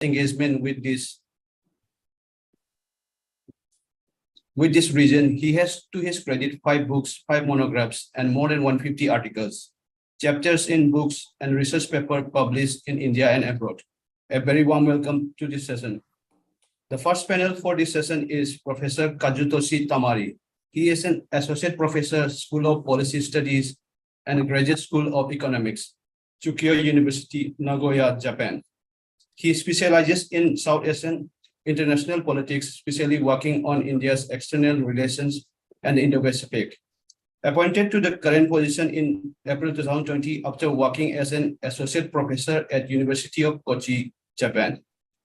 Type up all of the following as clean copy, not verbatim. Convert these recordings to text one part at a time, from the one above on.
engagement with this region. He has, to his credit, 5 books, 5 monographs, and more than 150 articles, chapters in books, and research papers published in India and abroad. A very warm welcome to this session. The first panel for this session is Professor Kazutoshi Tamari. He is an associate professor, School of Policy Studies, and Graduate School of Economics, Chukyo University, Nagoya, Japan. He specializes in South Asian international politics, especially working on India's external relations and the Indo-Pacific. Appointed to the current position in April 2020 after working as an associate professor at University of Kochi, Japan.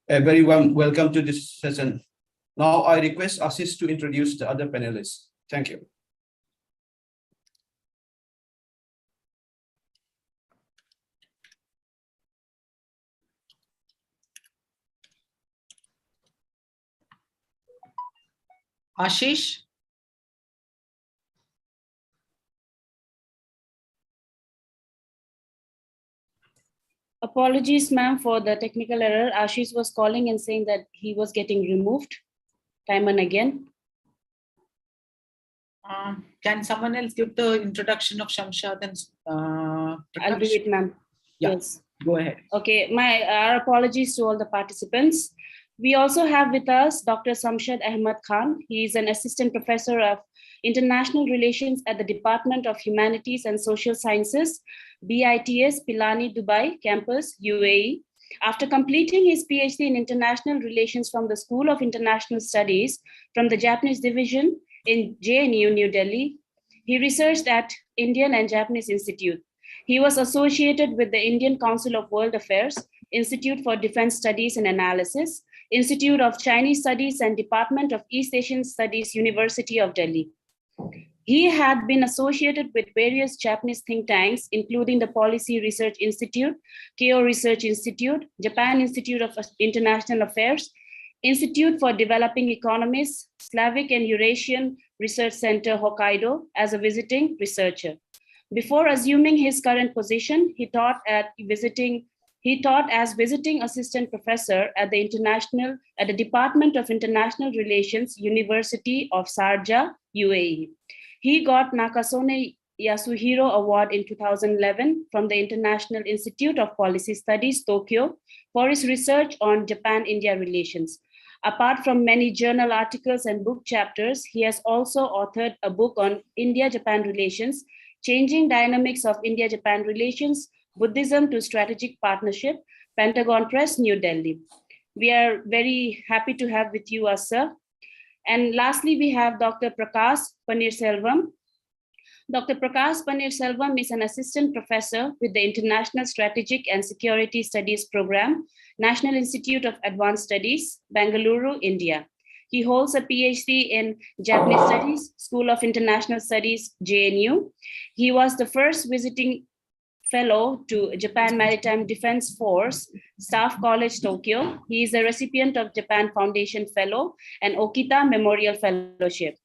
A very warm welcome to this session. Now I request Ashish to introduce the other panelists. Thank you. Ashish? Apologies, ma'am, for the technical error. Ashish was calling and saying that he was getting removed time and again. Can someone else give the introduction of Shamshad and Prakash? I'll do it, ma'am. Yeah. Yes. Go ahead. Okay, our apologies to all the participants. We also have with us Dr. Shamshad Ahmad Khan. He is an assistant professor of international relations at the Department of Humanities and Social Sciences, BITS Pilani Dubai campus, UAE. After completing his PhD in international relations from the School of International Studies from the Japanese division in JNU, New Delhi, he researched at Indian and Japanese Institute. He was associated with the Indian Council of World Affairs, Institute for Defense Studies and Analysis, Institute of Chinese Studies, and Department of East Asian Studies, University of Delhi. He had been associated with various Japanese think tanks, including the Policy Research Institute, Keio Research Institute, Japan Institute of International Affairs, Institute for Developing Economies, Slavic and Eurasian Research Center, Hokkaido, as a visiting researcher. Before assuming his current position, he taught as visiting assistant professor at the Department of International Relations, University of Sharjah, UAE. He got Nakasone Yasuhiro Award in 2011 from the International Institute of Policy Studies, Tokyo, for his research on Japan-India relations. Apart from many journal articles and book chapters, he has also authored a book on India-Japan relations, Changing Dynamics of India-Japan Relations, Buddhism to Strategic Partnership, Pentagon Press, New Delhi. We are very happy to have with you, sir. And lastly, we have Dr. Prakash Paneerselvam. Dr. Prakash Paneerselvam is an assistant professor with the International Strategic and Security Studies Program, National Institute of Advanced Studies, Bengaluru, India. He holds a PhD in Japanese Studies, School of International Studies, JNU. He was the first visiting fellow to Japan Maritime Defense Force, Staff College, Tokyo. He is a recipient of Japan Foundation Fellow and Okita Memorial Fellowship.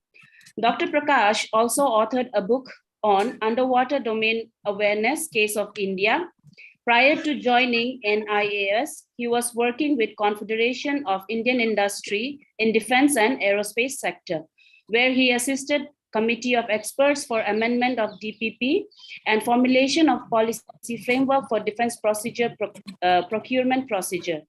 Dr. Prakash also authored a book on underwater domain awareness case of India. Prior to joining NIAS, he was working with Confederation of Indian Industry in Defense and Aerospace sector, where he assisted Committee of Experts for amendment of DPP and formulation of policy framework for defense procurement procedure.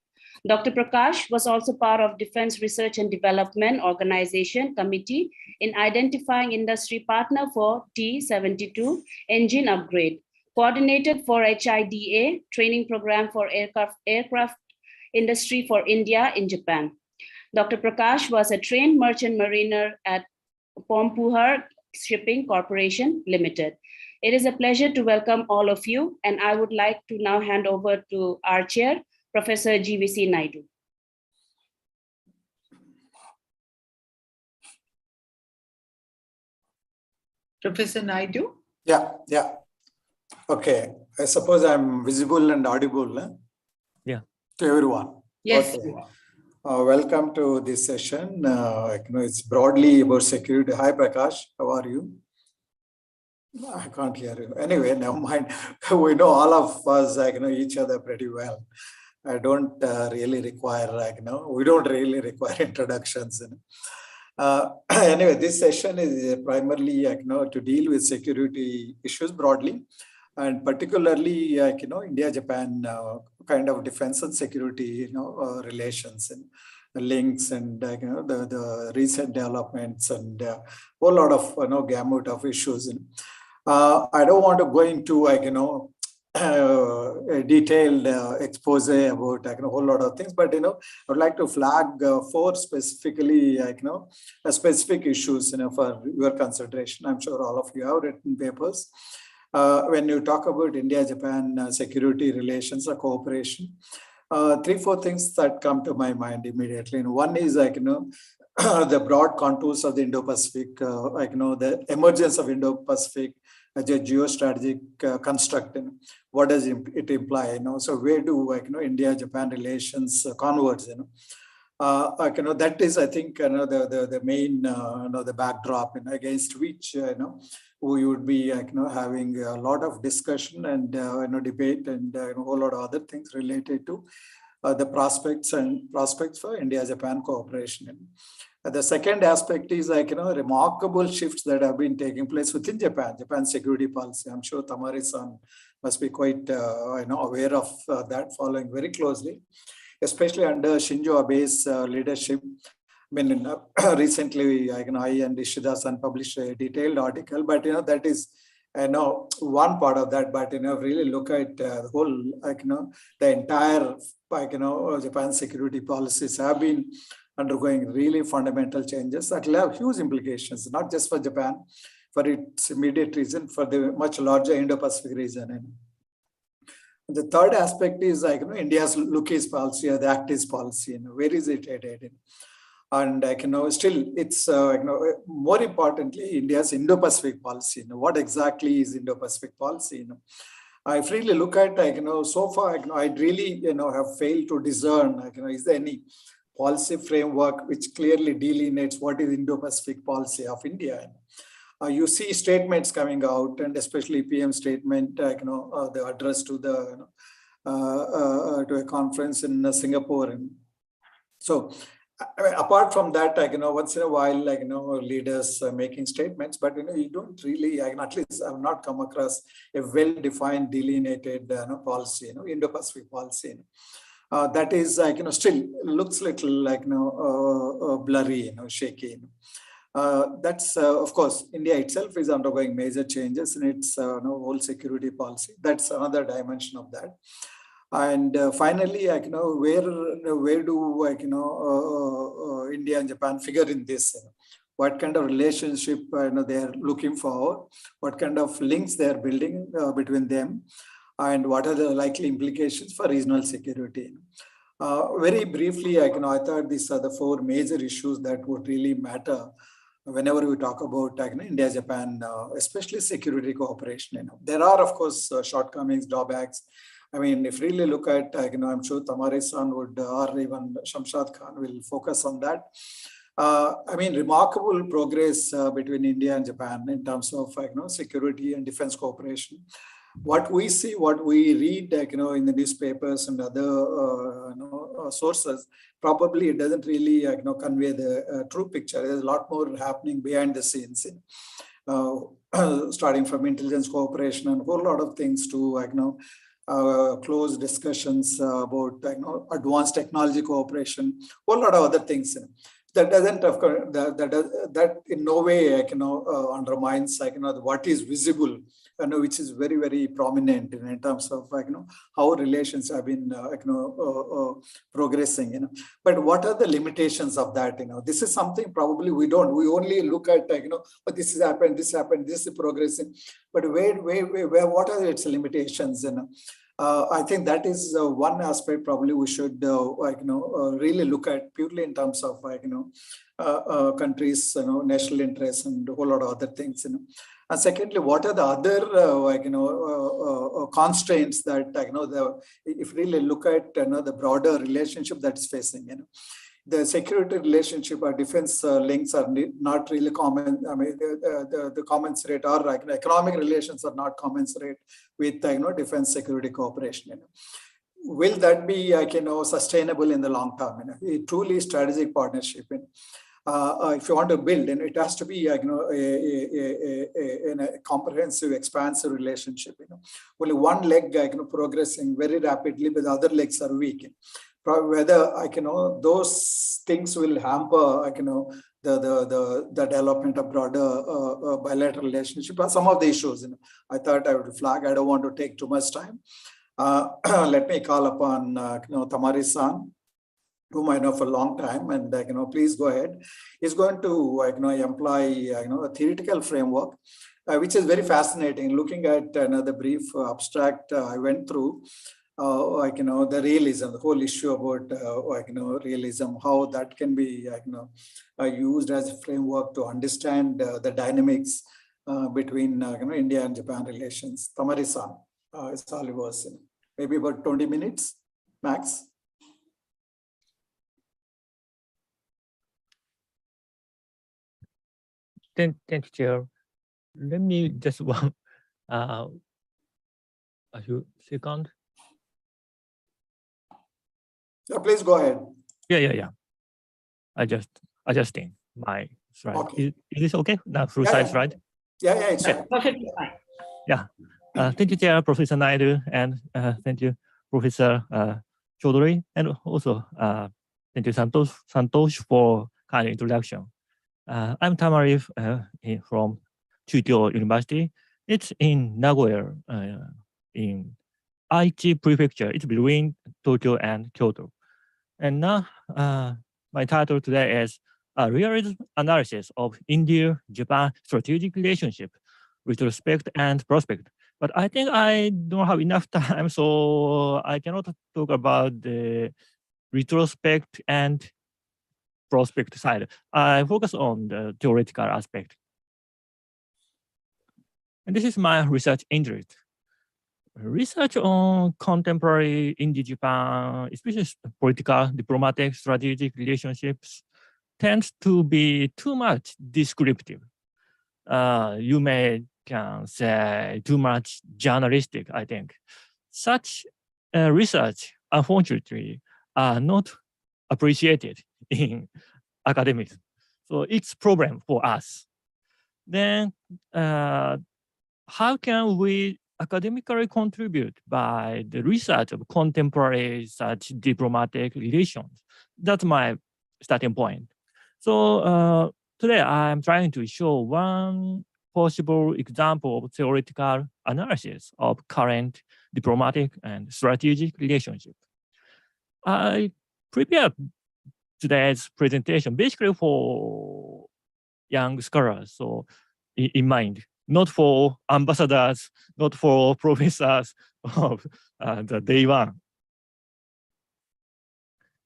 Dr. Prakash was also part of Defense Research and Development Organization Committee in identifying industry partner for T-72 engine upgrade, coordinated for HIDA training program for aircraft industry for India in Japan. Dr. Prakash was a trained merchant mariner at Pompuhar Shipping Corporation Limited. It is a pleasure to welcome all of you, and I would like to now hand over to our chair, Professor GVC Naidu. Professor Naidu? Yeah. Okay. I suppose I'm visible and audible Yeah. to everyone. Yes. Okay. Welcome to this session. It's broadly about security. Hi, Prakash. How are you? I can't hear you. Anyway, never mind. We know all of us, each other pretty well. I don't really require, we don't really require introductions. Anyway, this session is primarily, to deal with security issues broadly, and particularly, India-Japan kind of defense and security, relations and links, and the recent developments, and a whole lot of gamut of issues. I don't want to go into a detailed expose about a whole lot of things, but I would like to flag four specifically specific issues for your consideration. I'm sure all of you have written papers. When you talk about India-Japan security relations or cooperation, 3-4 things that come to my mind immediately. One is the broad contours of the Indo-Pacific, the emergence of Indo-Pacific as a geostrategic construct. What does it imply? So where do India-Japan relations converge? That is, I think, the main the backdrop against which we would be having a lot of discussion and debate and a whole lot of other things related to the prospects for India-Japan cooperation. The second aspect is remarkable shifts that have been taking place within Japan's security policy. I'm sure Tamari-san must be quite aware of that, following very closely, especially under Shinzo Abe's leadership. I mean, recently, I and Ishida-san published a detailed article, but that is one part of that. But really look at the whole, the entire, Japan's security policies have been undergoing really fundamental changes that will have huge implications, not just for Japan, for its immediate region, for the much larger Indo-Pacific region. The third aspect is India's look-is policy or the act-is policy. Where is it headed? And still it's more importantly India's Indo-Pacific policy. What exactly is Indo-Pacific policy? I freely look at so far I really have failed to discern is there any policy framework which clearly delineates what is Indo-Pacific policy of India. You see statements coming out, and especially PM statement, the address to the to a conference in Singapore. So apart from that, once in a while, leaders making statements, but you don't really, at least I've not come across a well-defined, delineated policy, Indo-Pacific policy. That is still looks little like blurry, shaky. That's of course India itself is undergoing major changes in its whole security policy. That's another dimension of that. And finally, where do India and Japan figure in this? What kind of relationship they are looking for? What kind of links they are building between them? And what are the likely implications for regional security? Very briefly, I thought these are the four major issues that would really matter whenever we talk about India-Japan, especially security cooperation. There are, of course, shortcomings, drawbacks. I mean, if really look at, I'm sure Tamari-san would, or even Shamshad Khan will focus on that. I mean, remarkable progress between India and Japan in terms of security and defense cooperation. What we see, what we read, in the newspapers and other sources, probably it doesn't really convey the true picture. There's a lot more happening behind the scenes, starting from intelligence cooperation and a whole lot of things to close discussions about advanced technology cooperation, whole lot of other things. That doesn't, of course, that in no way undermines what is visible, which is very, very prominent in terms of how relations have been progressing. But what are the limitations of that? This is something probably we only look at oh, this has happened, this is progressing. But where what are its limitations? I think that is one aspect probably we should really look at purely in terms of countries, national interests and a whole lot of other things. And secondly, what are the other constraints that if really look at the broader relationship that's facing. The security relationship or defense links are not really common. I mean, the commensurate or economic relations are not commensurate with defense security cooperation. will that be sustainable in the long term? A truly strategic partnership. If you want to build, and it has to be a comprehensive, expansive relationship. Only one leg progressing very rapidly, but the other legs are weak. Whether those things will hamper the development of broader bilateral relationship are some of the issues. I thought I would flag. I don't want to take too much time. Let me call upon Tamari-san, whom I know for a long time, and please go ahead. He's going to employ a theoretical framework, which is very fascinating. Looking at the brief abstract I went through, the realism, the whole issue about realism, how that can be used as a framework to understand the dynamics between India and Japan relations. Tamari-san, it's all yours. Maybe about 20 minutes max. Thank you, Chair. Let me just one a few seconds. Yeah, please go ahead. Yeah. I just adjusting my slide. Okay. Is this okay? Now full size slide. Yeah, it's Okay. fine. Perfectly fine. Yeah. Thank you, Chair, Professor Naidu, and thank you, Professor Chaudhary, and also thank you, Santosh, for kind introduction. I'm Tamari from Chukyō University. It's in Nagoya, in Aichi Prefecture. It's between Tokyo and Kyoto. And now my title today is a realism analysis of India-Japan strategic relationship, retrospect and prospect. But I think I don't have enough time, so I cannot talk about the retrospect and prospect side. I focus on the theoretical aspect. And this is my research interest. Research on contemporary India-Japan, especially political, diplomatic, strategic relationships, tends to be too much descriptive. You can say too much journalistic, I think. Such research, unfortunately, are not appreciated in academics. So it's a problem for us. Then how can we academically contribute by the research of contemporary such diplomatic relations? That's my starting point. So today I'm trying to show one possible example of theoretical analysis of current diplomatic and strategic relationship. I prepared today's presentation basically for young scholars, so in mind, not for ambassadors, not for professors of the day one.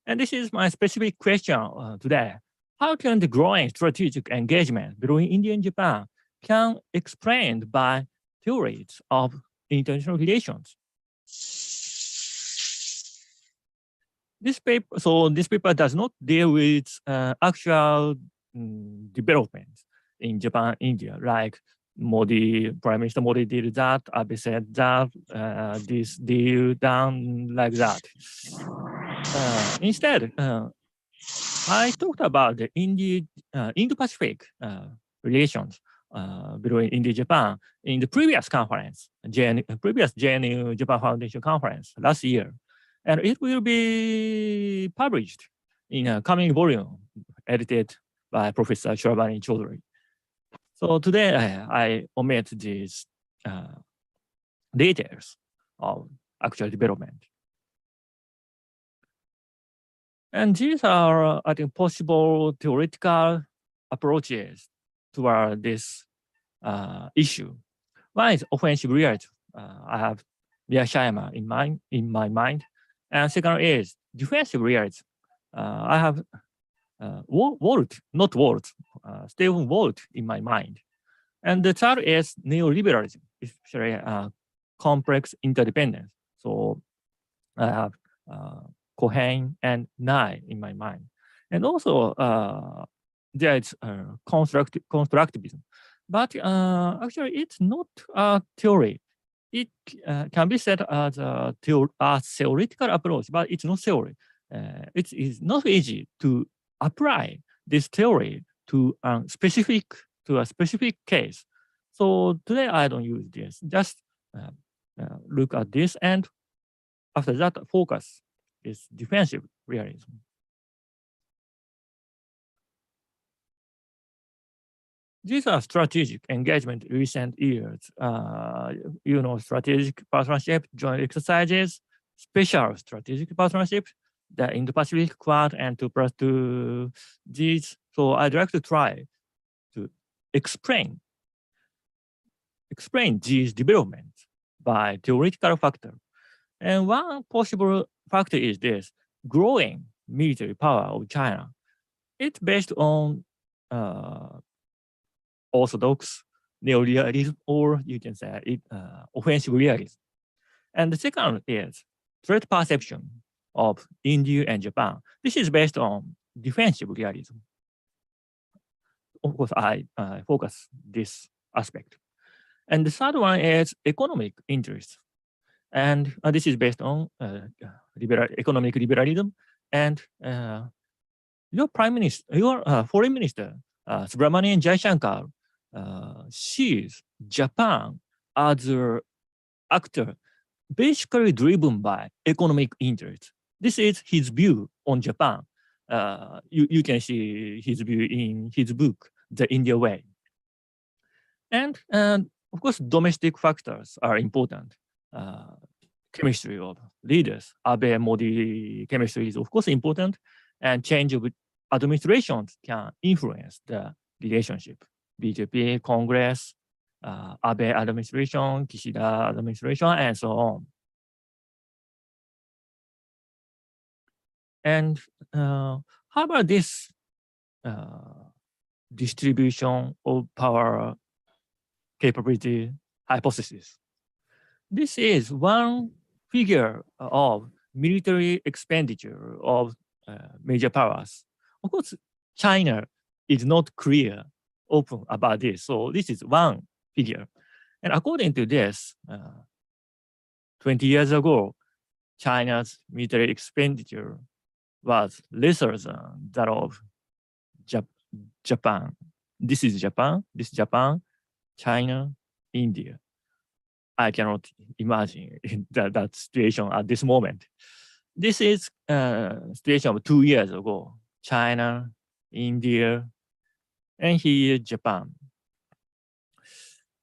And this is my specific question today. How can the growing strategic engagement between India and Japan can explained by theories of international relations? This paper does not deal with actual developments in Japan, India, like Prime Minister Modi did that, Abe said that, this deal done like that. Instead, I talked about the Indo-Pacific relations between India and Japan in the previous conference, previous JNU Japan Foundation conference last year. And it will be published in a coming volume edited by Professor Shravani Chaudhary. So today I omit these details of actual development. And these are, I think, possible theoretical approaches toward this issue. One is offensive realism. I have Miyashima in my mind. And second is defensive realism. I have Stephen Walt in my mind. And the third is neoliberalism, especially complex interdependence. So I have Cohen and Nye in my mind. And also there is constructivism. But actually it's not a theory. it can be said as a theoretical approach, but it's not theory. It is not easy to apply this theory to a specific case. So today I don't use this. Just look at this, and after that, focus is defensive realism. These are strategic engagement in recent years. Strategic partnership, joint exercises, special strategic partnership, the Indo-Pacific Quad and 2+2 these. So I'd like to try to explain these developments by theoretical factor. And one possible factor is this: growing military power of China. It's based on orthodox neorealism, or you can say it, offensive realism. And the second is threat perception of India and Japan. This is based on defensive realism. Of course, I focus this aspect. And the third one is economic interest. And this is based on economic liberalism. And your foreign minister, Subramanian Jaishankar, sees Japan as an actor basically driven by economic interest. This is his view on Japan. You can see his view in his book, The India Way. And of course, domestic factors are important. Chemistry of leaders, Abe Modi chemistry is of course important, and change of administrations can influence the relationship. BJP, Congress, Abe administration, Kishida administration, and so on. And how about this distribution of power capability hypothesis? This is one figure of military expenditure of major powers. Of course, China is not clear, open about this. So this is one figure. And according to this, 20 years ago, China's military expenditure was lesser than that of Japan. This is Japan, China, India. I cannot imagine that situation at this moment. This is situation of 2 years ago. China, India, and here Japan.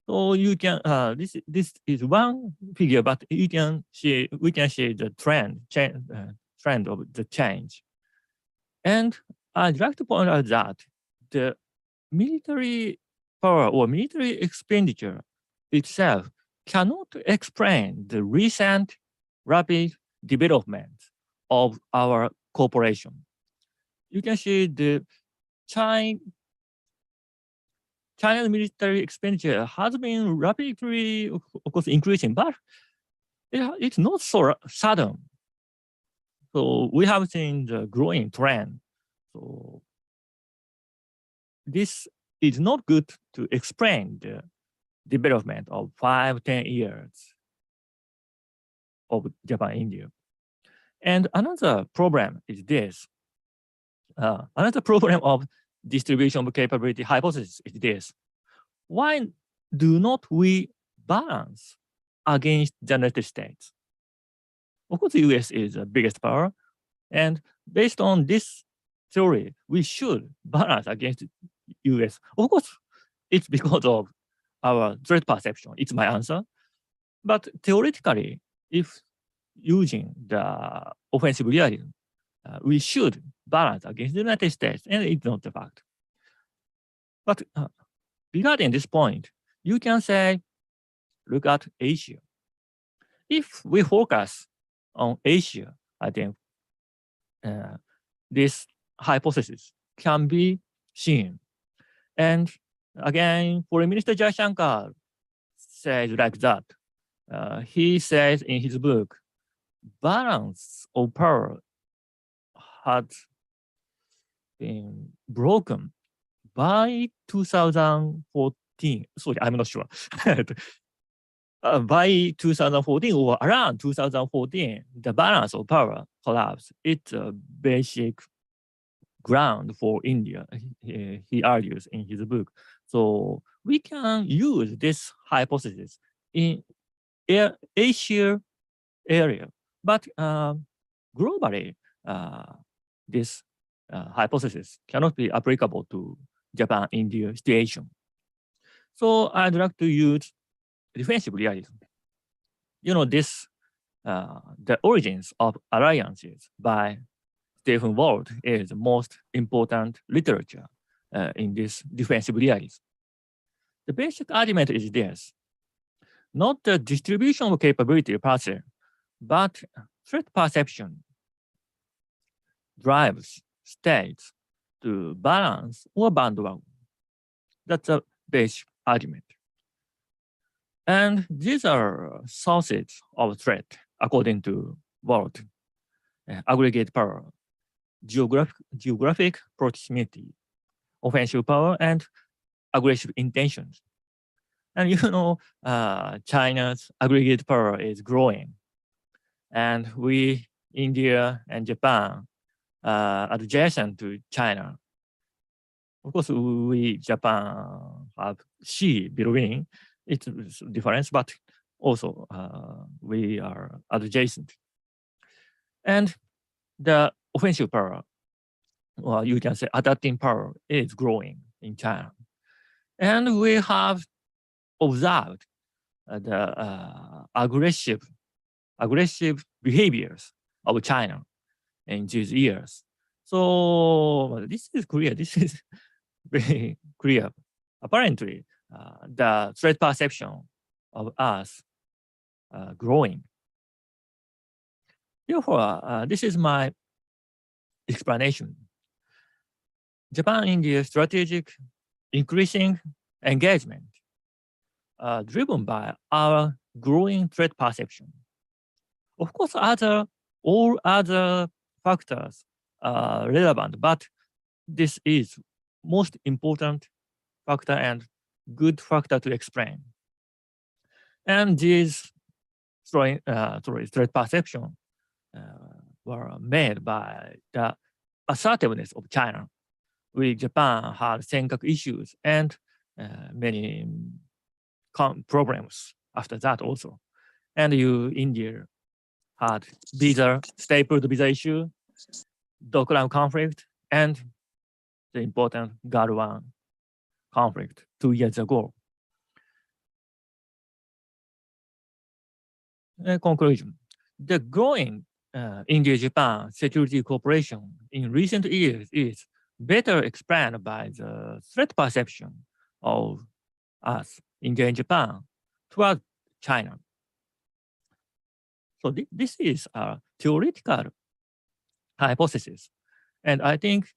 So you can this is one figure, but we can see the trend of the change. And I'd like to point out that the military power or military expenditure itself cannot explain the recent rapid development of our cooperation. You can see the China's military expenditure has been rapidly, of course, increasing, but it's not so sudden. So we have seen the growing trend. So this is not good to explain the development of 5-10 years of Japan, India. And another problem is this. Another problem of distribution of capability hypothesis is this. Why do not we balance against the United States? Of course, the US is the biggest power. And based on this theory, we should balance against the US. Of course, it's because of our threat perception. It's my answer. But theoretically, if using the offensive realism, we should balance against the United States, and it's not the fact. But regarding this point, you can say, look at Asia. If we focus on Asia, I think this hypothesis can be seen. And again, Foreign Minister Jaishankar says like that. He says in his book, balance of power had been broken by 2014. Sorry, I'm not sure. by 2014 or around 2014, the balance of power collapse. It's a basic ground for India, he argues in his book. So we can use this hypothesis in Asia area, but globally, this hypothesis cannot be applicable to Japan-India situation. So I'd like to use defensive realism. You know, this, the origins of alliances by Stephen Ward is the most important literature in this defensive realism. The basic argument is this: not the distribution of capability per se, but threat perception drives states to balance or bandwagon. That's a basic argument. And these are sources of threat according to Ward: aggregate power, geographic proximity, offensive power, and aggressive intentions. And you know, China's aggregate power is growing. And we, India and Japan, adjacent to China. Of course, we, Japan, have sea between. It's a difference, but also we are adjacent. And the offensive power, or you can say attacking power, is growing in China. And we have observed the aggressive behaviors of China in these years. So this is clear. This is very clear. Apparently, the threat perception of us growing. Therefore, this is my explanation. Japan-India strategic increasing engagement driven by our growing threat perception. Of course, all other factors are relevant, but this is most important factor and good factor to explain. And these threat perception were made by the assertiveness of China. Japan had Senkaku issues and many problems after that also. And India had stapled visa issue, Doklam conflict, and the important Galwan conflict 2 years ago. Conclusion: the growing India-Japan security cooperation in recent years is better explained by the threat perception of us, India and Japan, toward China. So this is a theoretical hypothesis. And I think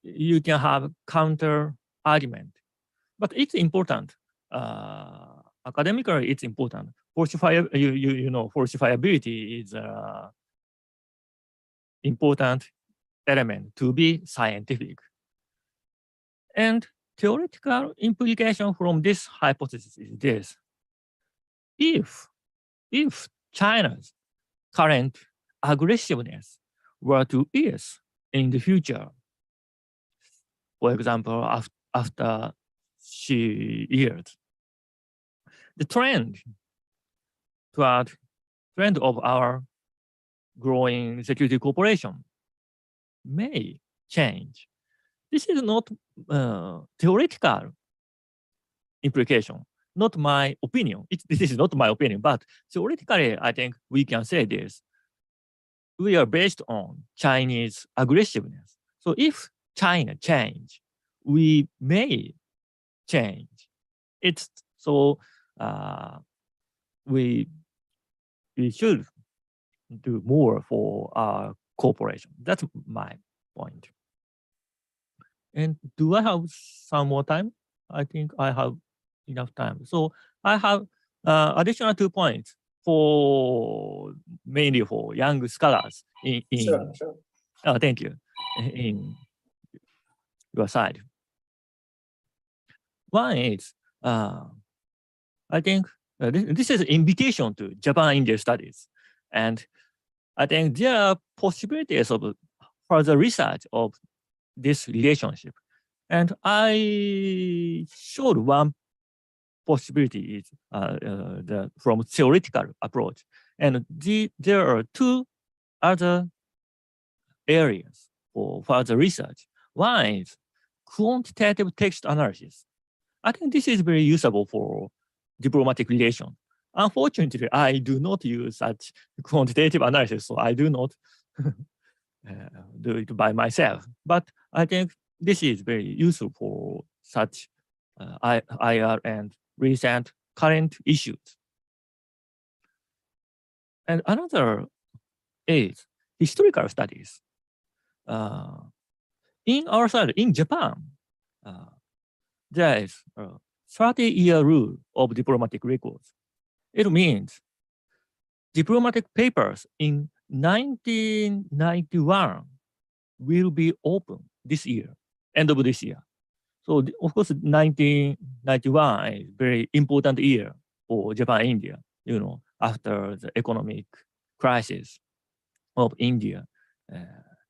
you can have counter argument, but it's important. Academically, it's important. Falsifiability is an important element to be scientific. And theoretical implication from this hypothesis is this: if China's current aggressiveness were to ease in the future, for example, after years, the trend of our growing security cooperation may change. This is not theoretical implication, not my opinion. This is not my opinion, but theoretically, I think we can say this. We are based on Chinese aggressiveness. So if China change, we may change. It's so we should do more for our cooperation. That's my point. And do I have some more time? I think I have enough time. So I have additional 2 points mainly for young scholars Sure. thank you, in your side. One is, I think this is an invitation to Japan-India studies. And I think there are possibilities of further research of this relationship. And I showed one possibility is from theoretical approach. And there are two other areas for further research. One is quantitative text analysis. I think this is very useful for diplomatic relations. Unfortunately, I do not use such quantitative analysis, so I do not do it by myself. But I think this is very useful for such IR and recent current issues. And another is historical studies. In our side, in Japan, there is a 30-year rule of diplomatic records. It means diplomatic papers in 1991 will be open this year, end of this year. So of course, 1991 is a very important year for Japan and India, after the economic crisis of India.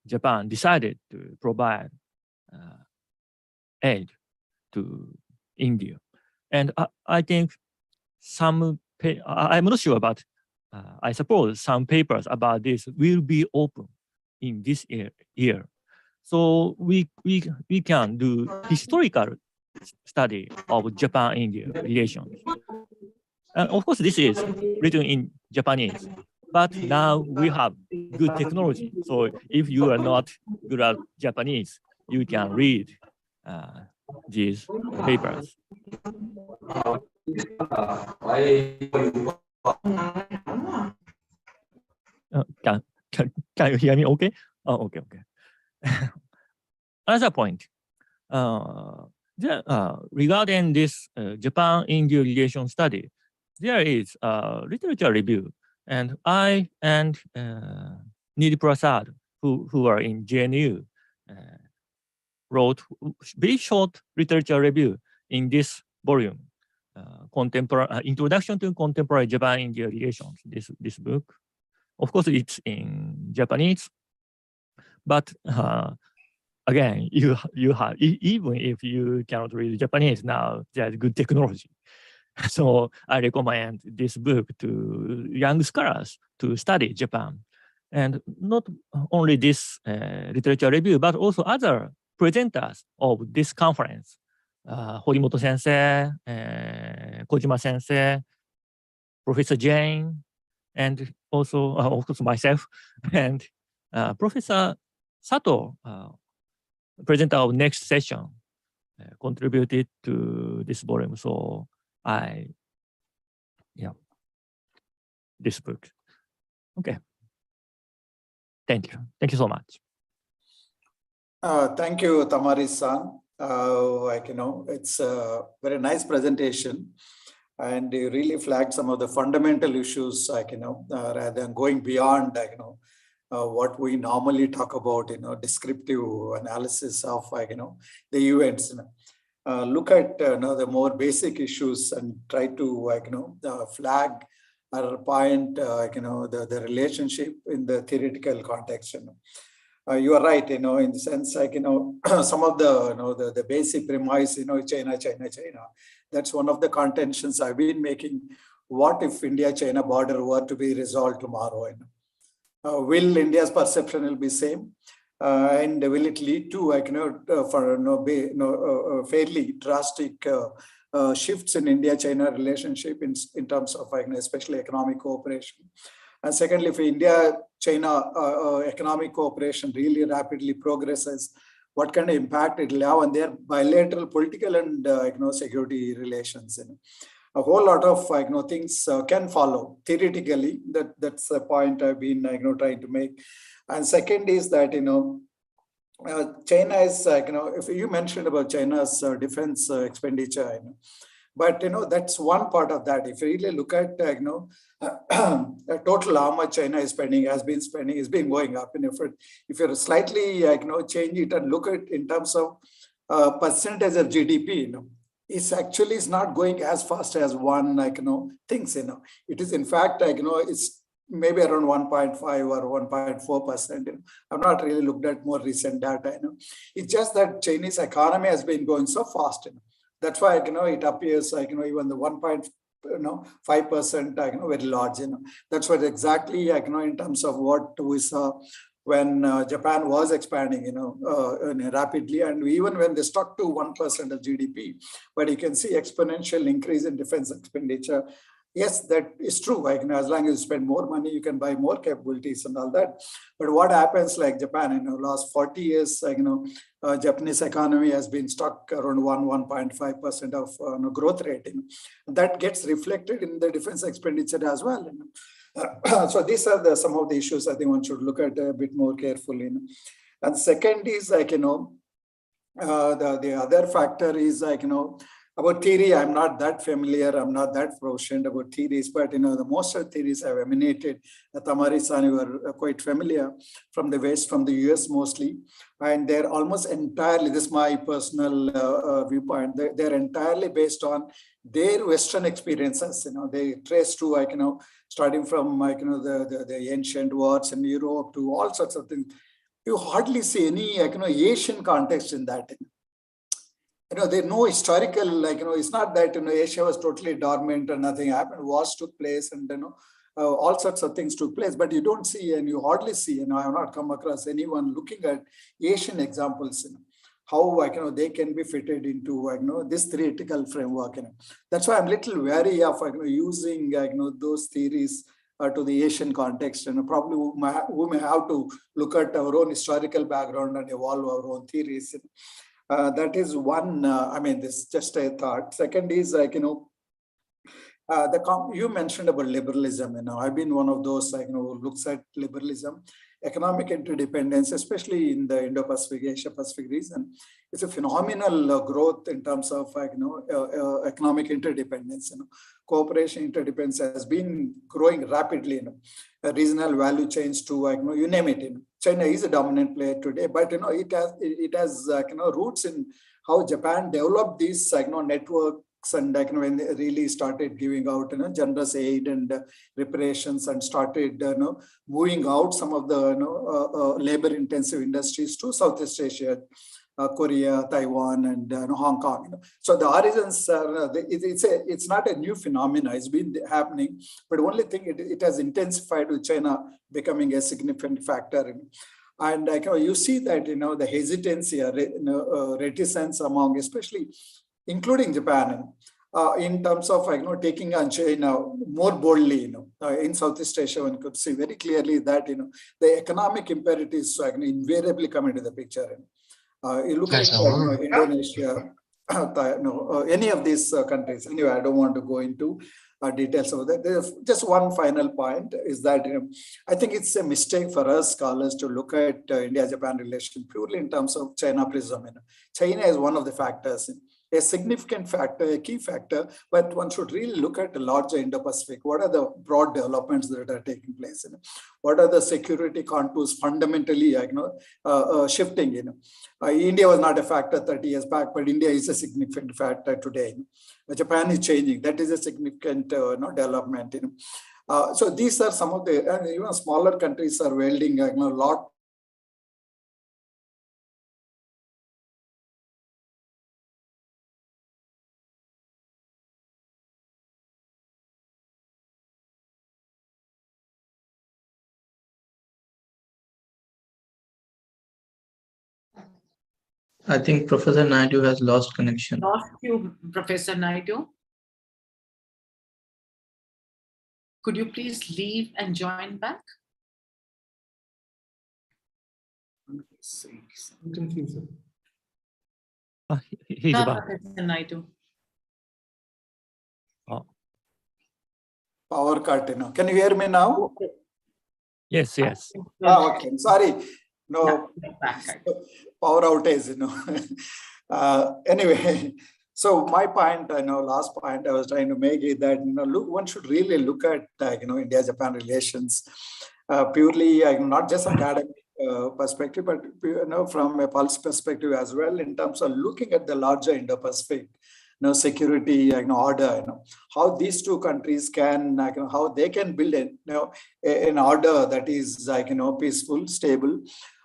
Japan decided to provide aid to India. And I think I'm not sure, but I suppose some papers about this will be open in this year. So we can do historical study of Japan-India relations. And of course, this is written in Japanese, but now we have good technology. So if you are not good at Japanese, you can read these papers. Can you hear me okay? Oh, okay. Another point, regarding this Japan-India relation study, there is a literature review, and I and Nidhi Prasad, who are in JNU, wrote very short literature review in this volume, Introduction to Contemporary Japan-India Relations, this book. Of course, it's in Japanese, but again, you have, even if you cannot read Japanese now, there's good technology. So I recommend this book to young scholars to study Japan. And not only this literature review, but also other presenters of this conference, Horimoto Sensei, Kojima Sensei, Professor Jane, and also, of course, myself, and Professor Sato, presenter of next session, contributed to this volume. So this book. Okay. Thank you. Thank you so much. Thank you, Tamari-san. It's a very nice presentation, and you really flagged some of the fundamental issues, rather than going beyond, what we normally talk about, descriptive analysis of, the events. Look at the more basic issues and try to, flag or point, the relationship in the theoretical context. You are right, in the sense, some of the basic premise, China. That's one of the contentions I've been making. What if India-China border were to be resolved tomorrow? Will India's perception will be same? And will it lead to, fairly drastic shifts in India-China relationship in terms of, especially economic cooperation? And secondly, if India-China economic cooperation really rapidly progresses, what kind of impact it will have on their bilateral political and security relations? A whole lot of things can follow theoretically. That's the point I've been trying to make. And second is that China is if you mentioned about China's defense expenditure, but that's one part of that. If you really look at total how much China is spending, has been going up. And if you slightly change it and look at in terms of percentage of GDP, it's actually is not going as fast as one thinks. It is in fact it's maybe around 1.5 or 1.4%. I've not really looked at more recent data. It's just that Chinese economy has been going so fast. That's why it appears even the 5% very large. That's what exactly in terms of what we saw when Japan was expanding rapidly, and even when they stuck to 1% of GDP. But you can see exponential increase in defense expenditure. Yes, that is true. As long as you spend more money, you can buy more capabilities and all that. But what happens, like Japan, last 40 years, Japanese economy has been stuck around 1.5% of growth rate. That gets reflected in the defense expenditure as well. So these are some of the issues I think one should look at a bit more carefully. And second is the other factor is about theory. I'm not that familiar. I'm not that proficient about theories, but the most of the theories have emanated. Tamari-san, you are quite familiar, from the West, from the US mostly, and they're almost entirely, this is my personal viewpoint, they're entirely based on their Western experiences. They trace to starting from the ancient wars in Europe to all sorts of things. You hardly see any Asian context in that. There's no historical, it's not that, Asia was totally dormant and nothing happened. Wars took place and, all sorts of things took place, but you don't see, and you hardly see, I have not come across anyone looking at Asian examples, how, they can be fitted into, this theoretical framework, That's why I'm a little wary of, using, those theories to the Asian context, and probably we may have to look at our own historical background and evolve our own theories. That is one, this is just a thought. Second is you mentioned about liberalism. I've been one of those who looks at liberalism, economic interdependence, especially in the Indo-Pacific, Asia-Pacific region. It's a phenomenal growth in terms of economic interdependence. Cooperation interdependence has been growing rapidly. Regional value chains to you name it. China is a dominant player today, but it has roots in how Japan developed these networks, and when they really started giving out generous aid and reparations, and started moving out some of the labor-intensive industries to Southeast Asia, Korea, Taiwan, and Hong Kong. So the origins, it's not a new phenomenon. It's been happening, but the only thing it has intensified with China becoming a significant factor. And you see that the hesitancy, reticence among, especially including Japan, in terms of taking on China more boldly. In Southeast Asia, one could see very clearly that the economic imperatives invariably come into the picture. You look at Indonesia, any of these countries. Anyway, I don't want to go into details of that. There's just one final point is that I think it's a mistake for us scholars to look at India-Japan relation purely in terms of China prism. China is one of the factors, a significant factor, a key factor, but one should really look at the larger Indo-Pacific. What are the broad developments that are taking place? What are the security contours fundamentally shifting? India was not a factor 30 years back, but India is a significant factor today. Japan is changing. That is a significant development. So these are some of the, and even smaller countries are wielding a lot. I think Professor Naidu has lost connection. Lost you, Professor Naidu. Could you please leave and join back? He's No, back. Professor Naidu. Oh, Power cut, Can you hear me now? yes, yes. Okay, sorry. No, Yeah, back. power outage, Anyway, so my point, last point I was trying to make is that, one should really look at, India-Japan relations purely, not just academic perspective, but, from a pulse perspective as well, in terms of looking at the larger Indo-Pacific. security, order, how these two countries can, how they can build an order that is peaceful, stable,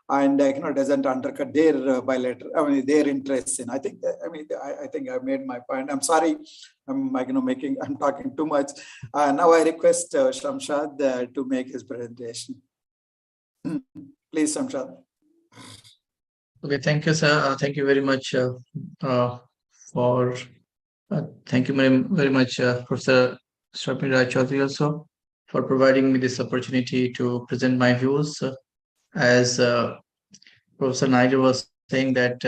and doesn't undercut their bilateral, their interests in. I think, I think I've made my point. I'm sorry, I'm I'm talking too much. Now I request Shamshad to make his presentation. Please, Shamshad. Okay, thank you, sir. Thank you very much for thank you very much, Professor Sharmila Chaudhary, also for providing me this opportunity to present my views. As Professor Naidu was saying that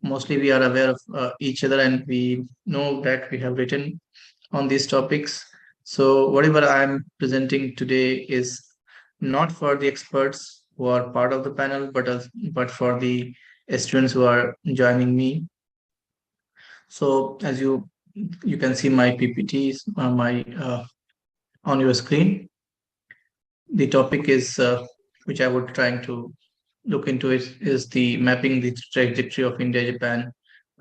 mostly we are aware of each other and we know that we have written on these topics. So whatever I'm presenting today is not for the experts who are part of the panel, but for the students who are joining me. So as you can see my PPTs on your screen. The topic is which I would trying to look into is the mapping the trajectory of India-Japan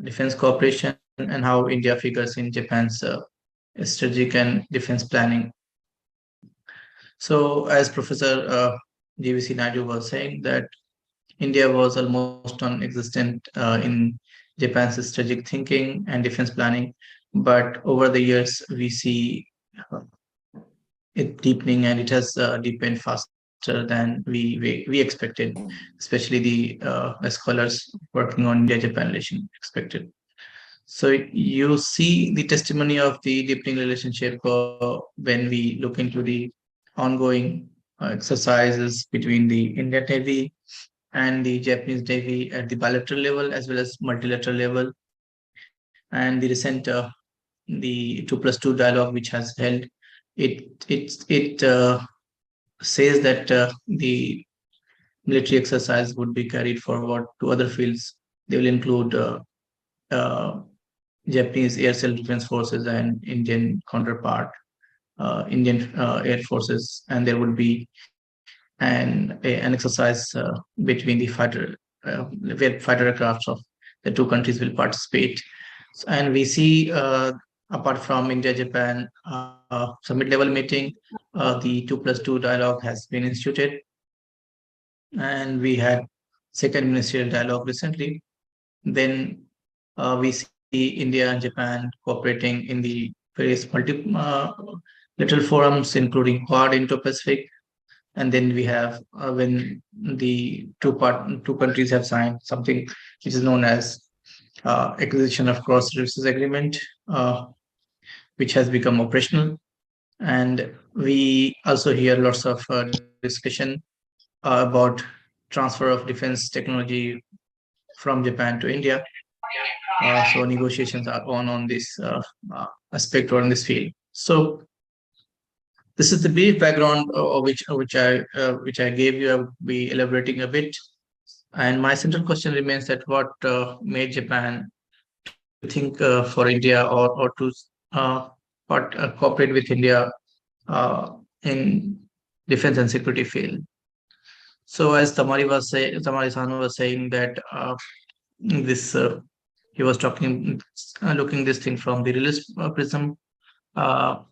defense cooperation and how India figures in Japan's strategic and defense planning. So as Professor JVC Naidu was saying that India was almost non-existent in Japan's strategic thinking and defense planning, but over the years we see it deepening, and it has deepened faster than we expected, especially the scholars working on India-Japan relation expected. So you see the testimony of the deepening relationship when we look into the ongoing exercises between the Indian Navy and the Japanese Navy at the bilateral level as well as multilateral level, and the recent the 2+2 dialogue which has held. It says that the military exercise would be carried forward to other fields. They will include uh, Japanese air self-defense forces and Indian counterpart, Indian air forces, and there would be an exercise between the where fighter aircrafts of the two countries will participate. And we see, apart from India-Japan summit level meeting, the 2+2 dialogue has been instituted, and we had second ministerial dialogue recently. Then we see India and Japan cooperating in the various multilateral forums, including Quad, Indo-Pacific. And then we have when the two countries have signed something which is known as acquisition of cross services agreement, which has become operational. And we also hear lots of discussion about transfer of defense technology from Japan to India. So negotiations are on this aspect or in this field. So this is the brief background which I gave you. I will be elaborating a bit. And my central question remains that what made Japan to think for India or to uh, cooperate with India in defense and security field. So as Tamari-san was saying that this he was talking looking this thing from the realist prism, uh,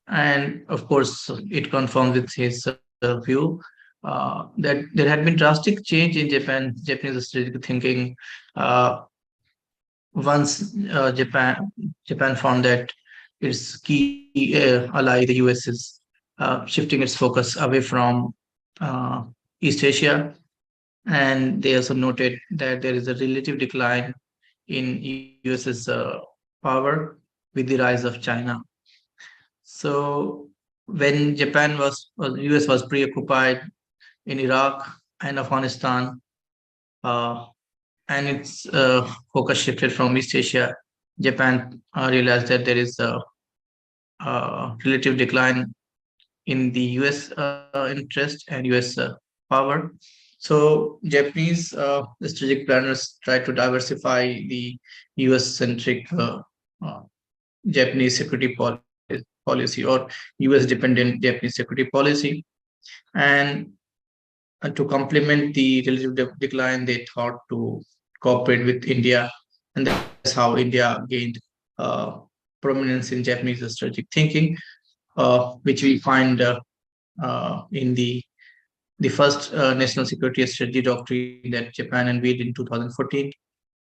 and of course it confirms with his view that there had been drastic change in Japanese strategic thinking once Japan found that its key ally, the US, is shifting its focus away from uh, East Asia. And they also noted that there is a relative decline in US's power with the rise of China. So when US was preoccupied in Iraq and Afghanistan, uh, and its focus shifted from East Asia, Japan realized that there is a relative decline in the US interest and US power. So Japanese strategic planners tried to diversify the US-centric Japanese security policy or US-dependent Japanese security policy. And to complement the relative decline, they thought to cooperate with India, and that's how India gained prominence in Japanese strategic thinking, which we find in the first national security strategy doctrine that Japan unveiled in 2014,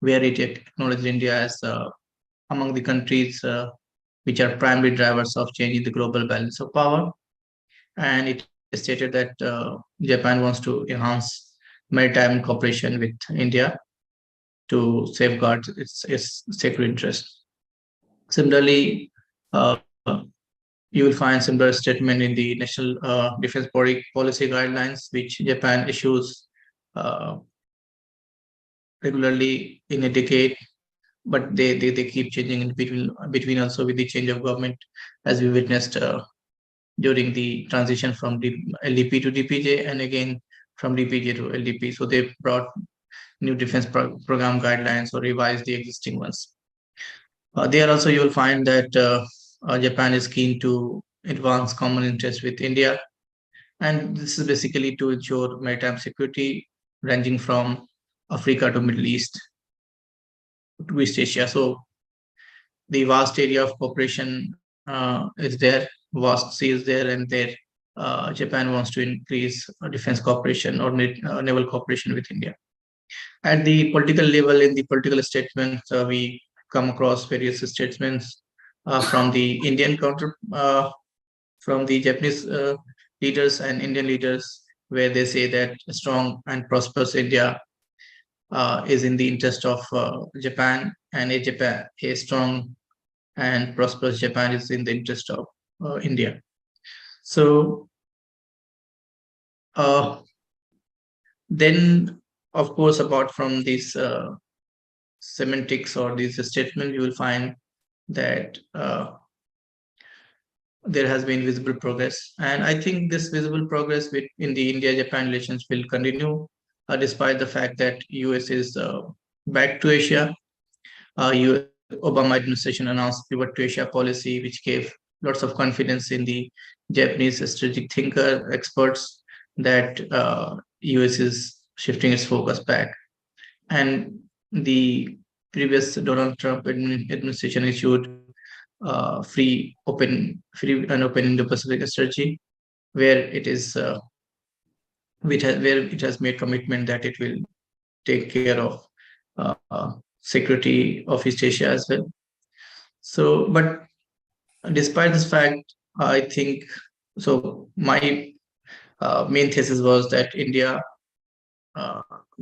where it acknowledged India as among the countries which are primary drivers of changing the global balance of power. And it stated that Japan wants to enhance maritime cooperation with India to safeguard its security interests. Similarly, you will find similar statement in the National Defense Policy Guidelines, which Japan issues uh, regularly in a decade, but they keep changing in between also with the change of government, as we witnessed during the transition from LDP to DPJ, and again from DPJ to LDP. So they brought new defense program guidelines or revised the existing ones. There also you will find that Japan is keen to advance common interests with India, and this is basically to ensure maritime security ranging from Africa to Middle East to East Asia. So the vast area of cooperation is there, vast sea is there, and there Japan wants to increase defense cooperation or naval cooperation with India. At the political level, in the political statements, we come across various statements from the Indian counter, from the Japanese leaders and Indian leaders, where they say that a strong and prosperous India is in the interest of Japan, and a strong and prosperous Japan is in the interest of India. So then, of course, apart from these semantics or these statements, you will find that there has been visible progress. And I think this visible progress in the India-Japan relations will continue, despite the fact that US is back to Asia. Obama administration announced pivot to Asia policy, which gave lots of confidence in the Japanese strategic thinker experts that US is shifting its focus back. And the previous Donald Trump administration issued free and open Indo-Pacific strategy, where it is where it has made commitment that it will take care of security of East Asia as well. So, but despite this fact, I think so. My main thesis was that India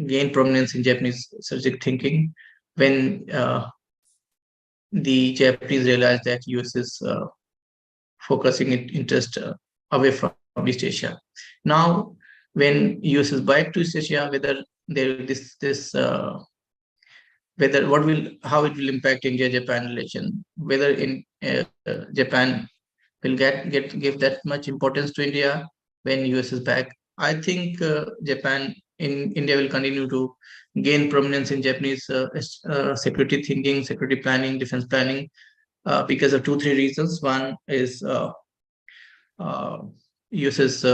gained prominence in Japanese strategic thinking when the Japanese realized that US is focusing its interest away from East Asia. Now, when US is back to East Asia, whether there this whether how it will impact India-Japan relation, whether in Japan will give that much importance to India when US is back. I think India will continue to gain prominence in Japanese security thinking, security planning, defense planning, because of 2-3 reasons. One is US's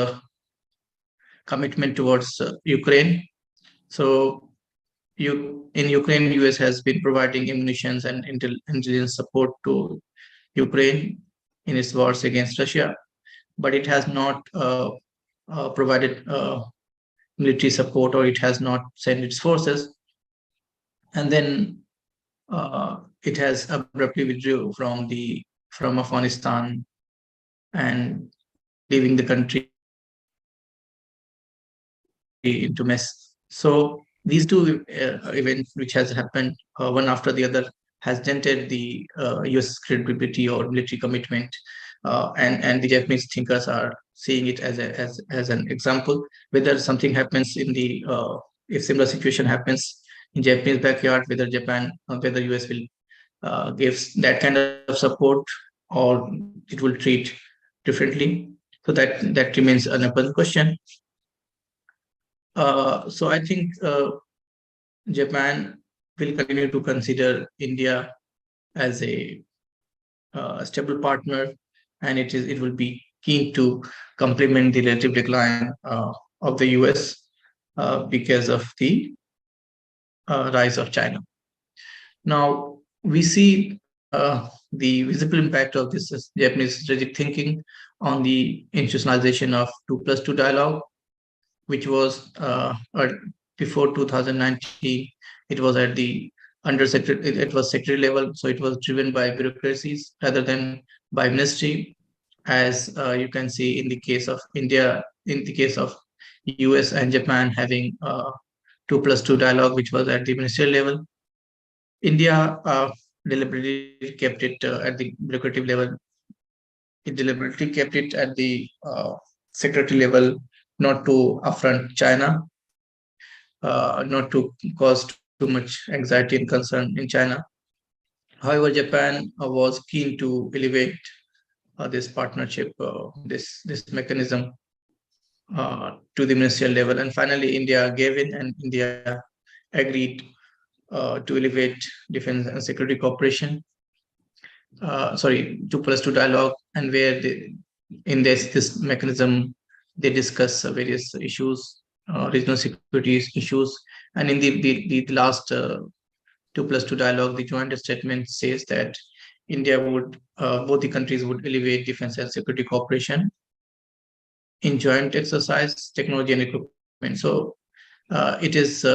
commitment towards Ukraine. So in Ukraine, US has been providing ammunition and intelligence support to Ukraine in its wars against Russia, but it has not provided military support, or it has not sent its forces. And then it has abruptly withdrew from Afghanistan and leaving the country into mess. So these two events, which has happened one after the other, has dented the US credibility or military commitment, and the Japanese thinkers are seeing it as an example. Whether something happens in the if similar situation happens in Japanese backyard, whether US will give that kind of support, or it will treat differently. So that remains an open question. So I think Japan will continue to consider India as a stable partner, and it will be keen to complement the relative decline of the US because of the rise of China. Now we see the visible impact of this Japanese strategic thinking on the institutionalization of 2+2 dialogue, which was before 2019. It was at the undersecretary, it was secretary level, so it was driven by bureaucracies rather than by ministry, as you can see in the case of India, in the case of US and Japan having 2+2 dialogue, which was at the ministerial level. India deliberately kept it at the bureaucratic level. It deliberately kept it at the secretary level, not to affront China, not to cause too much anxiety and concern in China. However, Japan was keen to elevate this partnership, this mechanism to the ministerial level. And finally, India gave in, and India agreed to elevate defense and security cooperation. 2+2 dialogue, and where in this mechanism they discuss various issues, regional security issues, and in the last 2+2 dialogue, the joint statement says that India would both the countries would elevate defense and security cooperation in joint exercise, technology, and equipment. So it is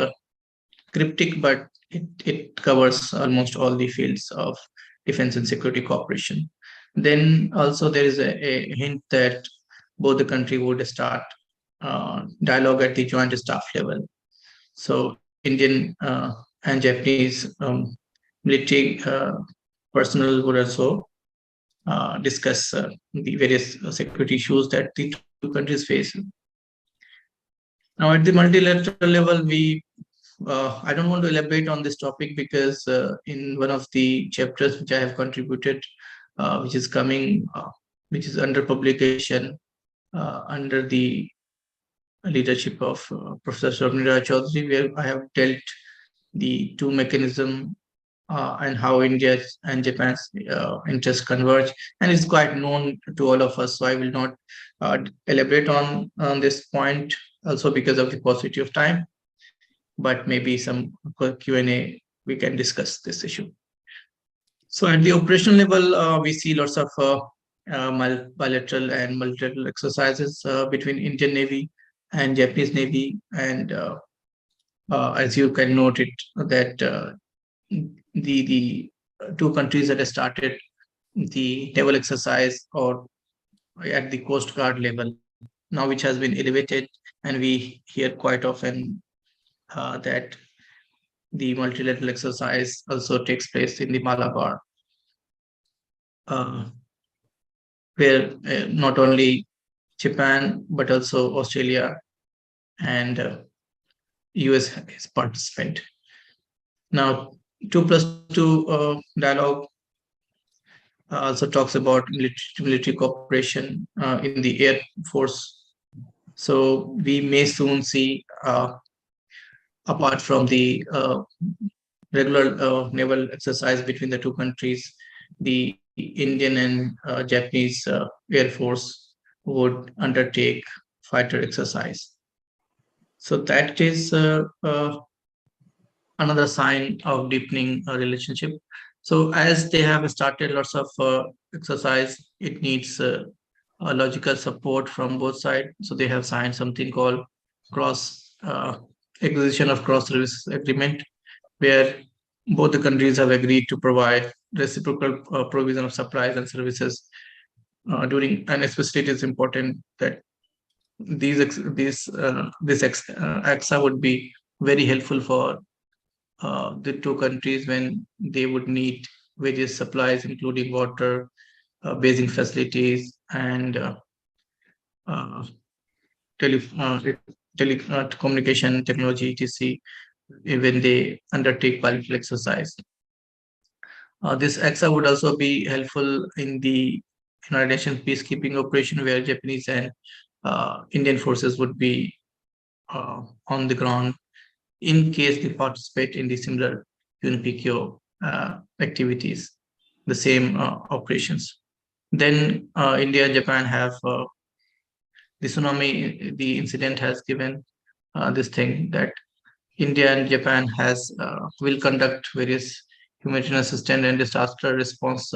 cryptic, but it covers almost all the fields of defense and security cooperation. Then also there is a hint that both the country would start dialogue at the joint staff level. So Indian and Japanese military personnel would also discuss the various security issues that the two countries face. Now, at the multilateral level, I don't want to elaborate on this topic because in one of the chapters which I have contributed, which is coming, which is under publication under the leadership of Professor Swarnira Chaudhary, where I have dealt the two mechanism and how India and Japan's interests converge, and it's quite known to all of us. So I will not elaborate on this point, also because of the paucity of time. But maybe some Q&A, we can discuss this issue. So at the operational level, we see lots of bilateral and multilateral exercises between Indian Navy and Japanese Navy. And as you can note it, that the two countries that have started the naval exercise or at the Coast Guard level, now which has been elevated, and we hear quite often that the multilateral exercise also takes place in the Malabar, where not only Japan, but also Australia and US is participant. Now, 2+2 dialogue also talks about military cooperation in the Air Force. So we may soon see, apart from the regular naval exercise between the two countries, the Indian and Japanese Air Force would undertake fighter exercise. So that is another sign of deepening a relationship. So as they have started lots of exercise, it needs a logical support from both sides. So they have signed something called acquisition of cross service agreement, where both the countries have agreed to provide reciprocal provision of supplies and services during, and especially it is important that this AXA would be very helpful for the two countries when they would need various supplies, including water, basic facilities, and telecommunication technology, etc., when they undertake bilateral exercise. This AXA would also be helpful in the United Nations peacekeeping operation, where Japanese and Indian forces would be on the ground in case they participate in the similar UNPKO activities, the same operations. Then India and Japan have the tsunami, the incident has given this thing that India and Japan will conduct various humanitarian assistance and disaster response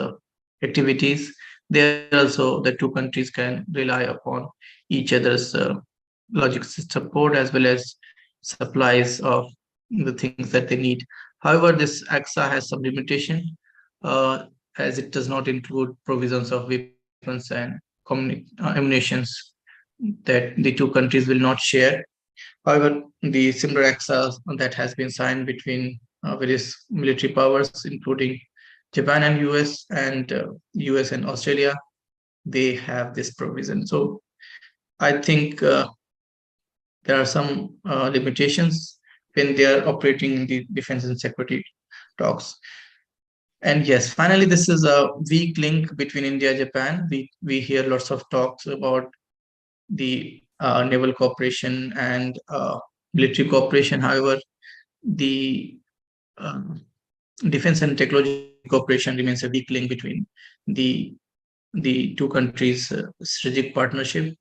activities. There also the two countries can rely upon each other's logistics support as well as supplies of the things that they need. However, this AXA has some limitation as it does not include provisions of weapons and ammunitions that the two countries will not share. However, the similar AXA that has been signed between various military powers, including Japan and US and Australia, they have this provision. So I think there are some limitations when they are operating in the defense and security talks. And yes, finally, this is a weak link between India and Japan. We hear lots of talks about the naval cooperation and military cooperation. However, the defense and technology cooperation remains a weak link between the two countries' strategic partnership.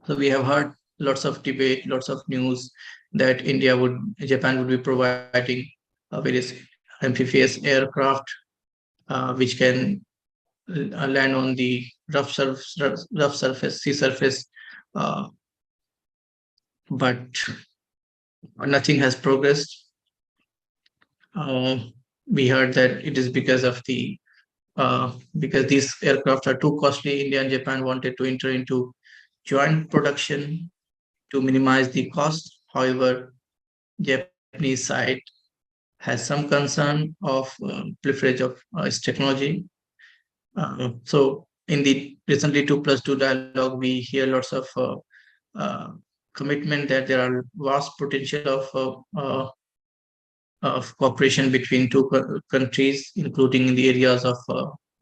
So we have heard lots of debate, lots of news that Japan would be providing various amphibious aircraft which can land on the rough surface, sea surface, but nothing has progressed. We heard that it is because of because these aircraft are too costly. India and Japan wanted to enter into joint production to minimize the cost. However, Japanese side has some concern of proliferation of its technology. So in the recently 2+2 dialogue, we hear lots of commitment that there are vast potential of cooperation between two countries, including in the areas of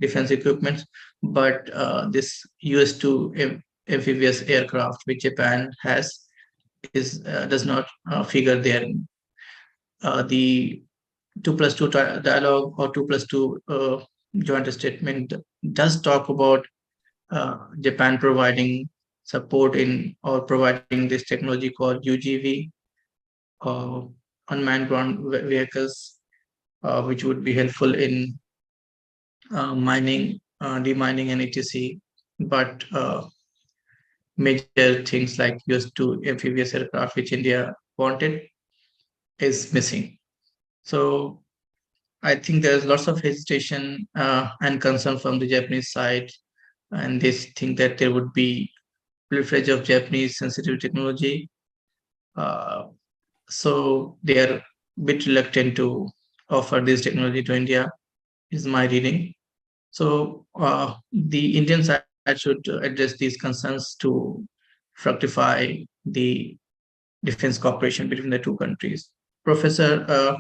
defense equipment. But this US-2 amphibious aircraft, which Japan has, does not figure there. The 2+2 dialogue or 2+2 joint statement does talk about Japan providing support in or providing this technology called UGV, unmanned ground vehicles, which would be helpful in mining, demining, and etc. But major things like US-2 amphibious aircraft, which India wanted, is missing. So I think there's lots of hesitation and concern from the Japanese side, and they think that there would be proliferation of Japanese sensitive technology. So they are a bit reluctant to offer this technology to India, is my reading. So the Indian side should address these concerns to fructify the defense cooperation between the two countries. Professor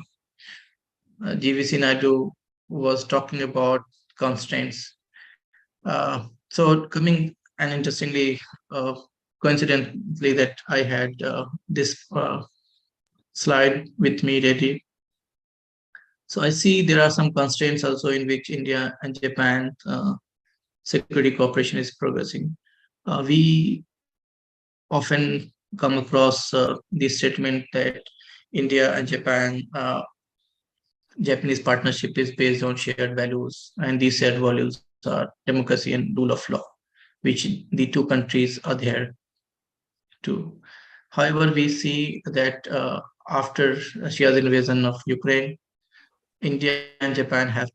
GVC Naidu was talking about constraints. So coming and interestingly, coincidentally, that I had this slide with me ready. So I see there are some constraints also in which India and Japan security cooperation is progressing. We often come across the statement that India and Japanese partnership is based on shared values, and these shared values are democracy and rule of law, which the two countries adhere to. However, we see that after Russia's invasion of Ukraine, India and Japan have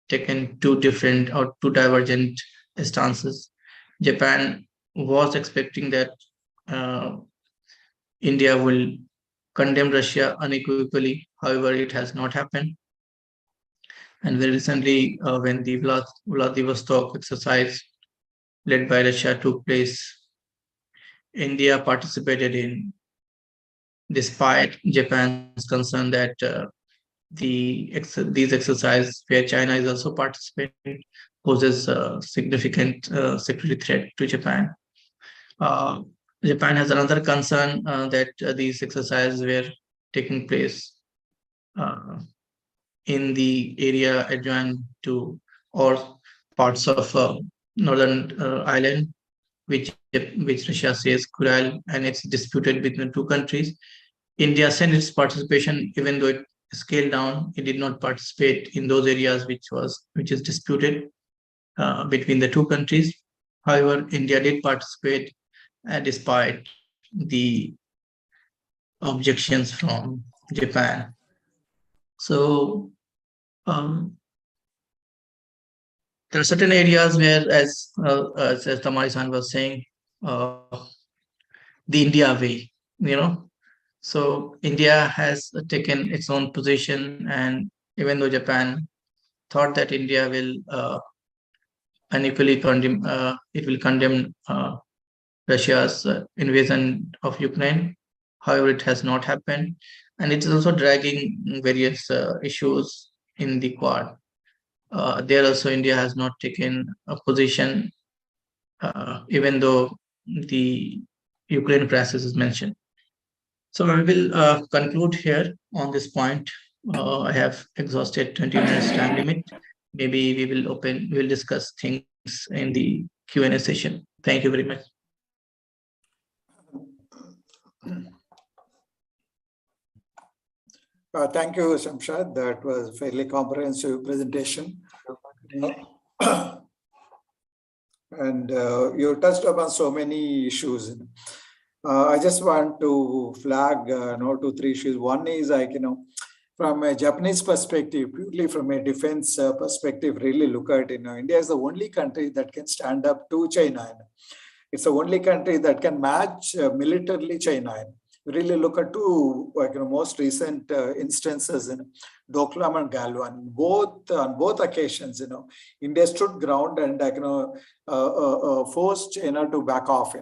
taken two different or two divergent stances. Japan was expecting that India will condemn Russia unequivocally. However, it has not happened. And very recently, when the Vladivostok exercise led by Russia took place, India participated in, despite Japan's concern that these exercises, where China is also participating, poses a significant security threat to Japan. Japan has another concern that these exercises were taking place in the area adjoined to or parts of northern island, which Russia says Kuril, and it's disputed between the two countries. India sent its participation, even though scaled down. It did not participate in those areas which is disputed between the two countries. However, India did participate despite the objections from Japan. So there are certain areas where, as Tamari-san was saying, the India way, So India has taken its own position, and even though Japan thought that India will unequally condemn, it will condemn Russia's invasion of Ukraine. However, it has not happened, and it is also dragging various issues in the Quad. There also, India has not taken a position, even though the Ukraine crisis is mentioned. So I will conclude here on this point. I have exhausted 20 minutes time limit. Maybe we will discuss things in the Q&A session. Thank you very much. Thank you, Shamshad. That was a fairly comprehensive presentation. And you touched upon so many issues. I just want to flag 2 to 3 issues. One is from a Japanese perspective, purely from a defense perspective, really look at India is the only country that can stand up to China. It's the only country that can match militarily China. Really look at two most recent instances in Doklam and Galwan. On both occasions, India stood ground and forced China to back off.